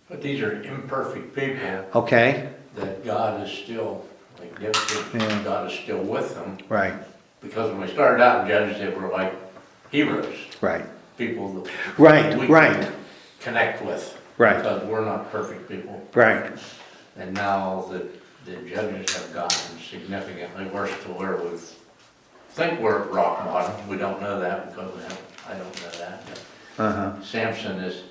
But these are imperfect people Okay. that God is still, like Deb said, Yeah. God is still with them. Right. Because when we started out in Judges, they were like heroes, Right. people that we Right. can connect with. Right. Because we're not perfect people. Right. And now the judges have gotten significantly worse to where we think we're at rock bottom. We don't know that because I don't know that. But Samson is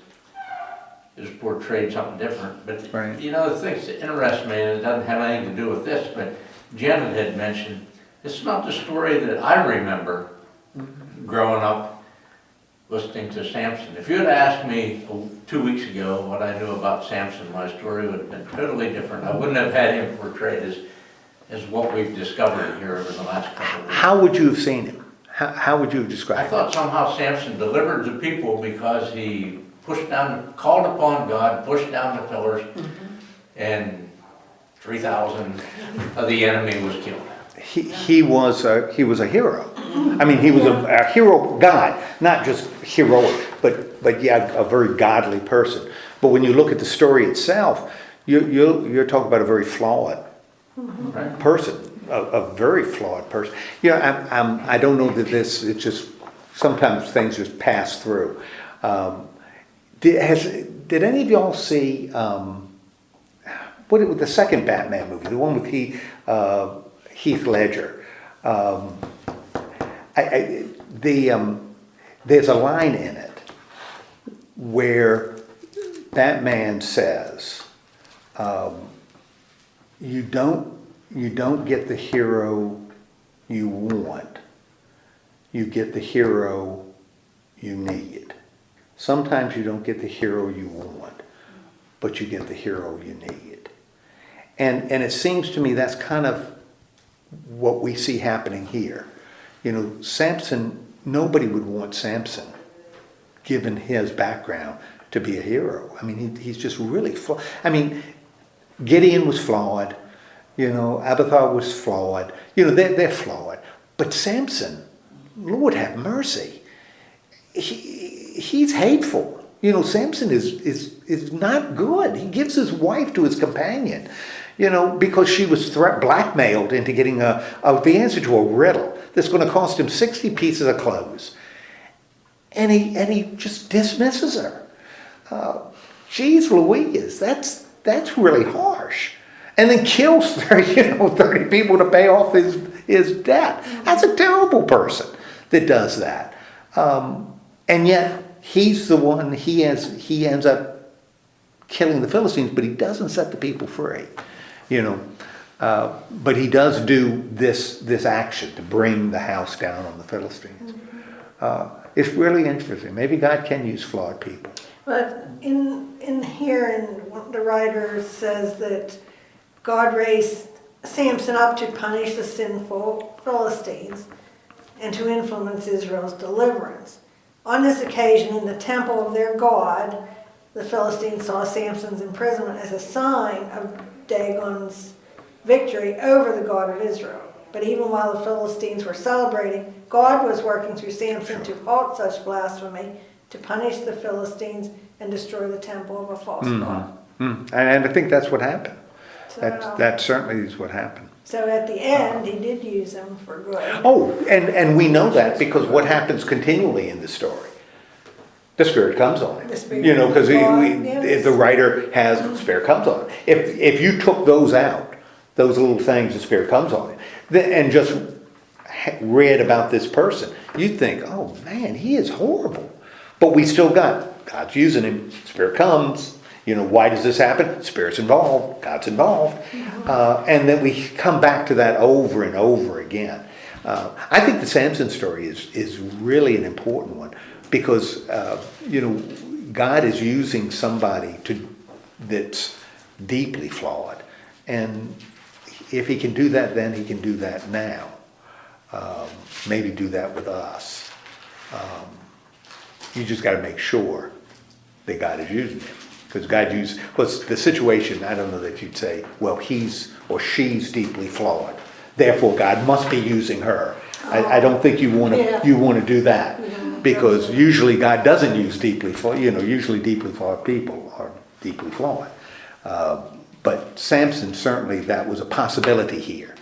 portrayed something different. But Right. you know, the thing that interests me, and it doesn't have anything to do with this, but Janet had mentioned, it's not the story that I remember growing up listening to Samson. If you had asked me 2 weeks ago what I knew about Samson, my story would have been totally different. I wouldn't have had him portrayed as what we've discovered here over the last couple of weeks. How would you have seen him? How would you have I described him? thought somehow Samson delivered the people because he called upon God, pushed down the pillars, and 3,000 of the enemy was killed. He was a hero. I mean, he was a hero God, not just heroic, but yeah, a very godly person. But when you look at the story itself, you're talking about a very flawed person, a very flawed person. You know, I don't know that this. It's just sometimes things just pass through. Did any of y'all see the second Batman movie, the one with Heath Ledger? There's a line in it where Batman says, "You don't get the hero you want. You get the hero you need. Sometimes you don't get the hero you want, but you get the hero you need." And it seems to me that's kind of what we see happening here. You know, Samson, nobody would want Samson, given his background, to be a hero. I mean, he's just really flawed. I mean, Gideon was flawed. You know, Abathar was flawed. You know, they're flawed. But Samson, Lord have mercy, he's hateful. You know, Samson is not good. He gives his wife to his companion, you know, because she was blackmailed into getting the answer to a riddle that's going to cost him 60 pieces of clothes. And he just dismisses her. Geez Louise, that's really harsh. And then kills 30 people to pay off his debt. That's a terrible person that does that. And yet he's the one, he ends up killing the Philistines, but he doesn't set the people free. You know, but he does do this action to bring the house down on the Philistines. It's really interesting. Maybe God can use flawed people. But in here, the writer says that God raised Samson up to punish the sinful Philistines and to influence Israel's deliverance. On this occasion, in the temple of their God, the Philistines saw Samson's imprisonment as a sign of Dagon's victory over the God of Israel. But even while the Philistines were celebrating, God was working through Samson to halt such blasphemy to punish the Philistines and destroy the temple of a false god. And I think that's what happened. So, That certainly is what happened. so at the end, he did use them for good. Oh, and we know that because what happens continually in the story? The Spirit comes on The it. Spirit You know, because yes. the writer has, the Spirit comes on it. If you took those out, those little things, the Spirit comes on it, and just read about this person, you'd think, oh man, he is horrible. But we still got, God's using him, Spirit comes. You know, why does this happen? Spirit's involved, God's involved. And then we come back to that over and over again. I think the Samson story is really an important one because, you know, God is using somebody that's deeply flawed. And if he can do that then, he can do that now. Maybe do that with us. You just got to make sure that God is using him. Because God used, what's the situation, I don't know that you'd say, well, he's or she's deeply flawed. Therefore, God must be using her. I don't think you want to do that. Because usually God doesn't use deeply flawed, you know, usually deeply flawed people are deeply flawed. But Samson, certainly that was a possibility here.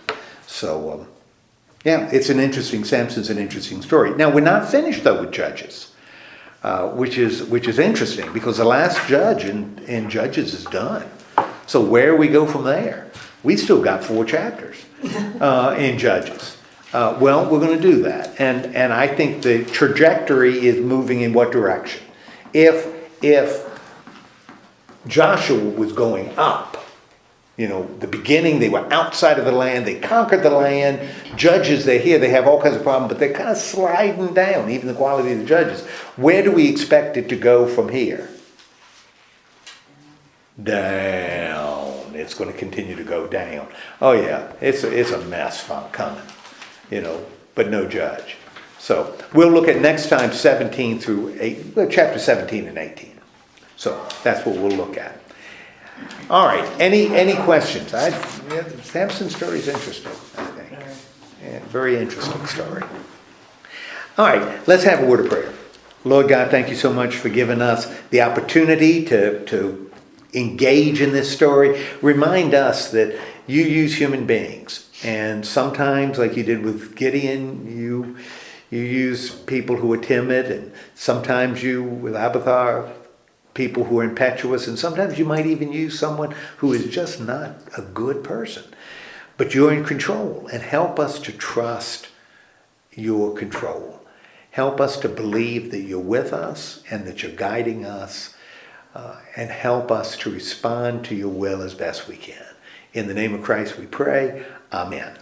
So, yeah, Samson's an interesting story. Now, we're not finished though with Judges. Which is interesting because the last judge in Judges is done. So where we go from there? We still got 4 chapters in Judges. Well, we're going to do that, and I think the trajectory is moving in what direction? If Joshua was going up, you know, the beginning, they were outside of the land, they conquered the land. Judges, they're here, they have all kinds of problems, but they're kind of sliding down, even the quality of the judges. Where do we expect it to go from here? Down. It's going to continue to go down. Oh yeah, it's a mess coming, you know, but no judge. So we'll look at next time 17 through 8, chapter 17 and 18. So that's what we'll look at. All right. Any questions? Samson's story is interesting, I think. Yeah, very interesting story. All right. Let's have a word of prayer. Lord God, thank you so much for giving us the opportunity to engage in this story. Remind us that you use human beings, and sometimes, like you did with Gideon, you use people who are timid, and sometimes you, with Abathar, people who are impetuous, and sometimes you might even use someone who is just not a good person. But you're in control, and help us to trust your control. Help us to believe that you're with us and that you're guiding us, and help us to respond to your will as best we can. In the name of Christ we pray. Amen.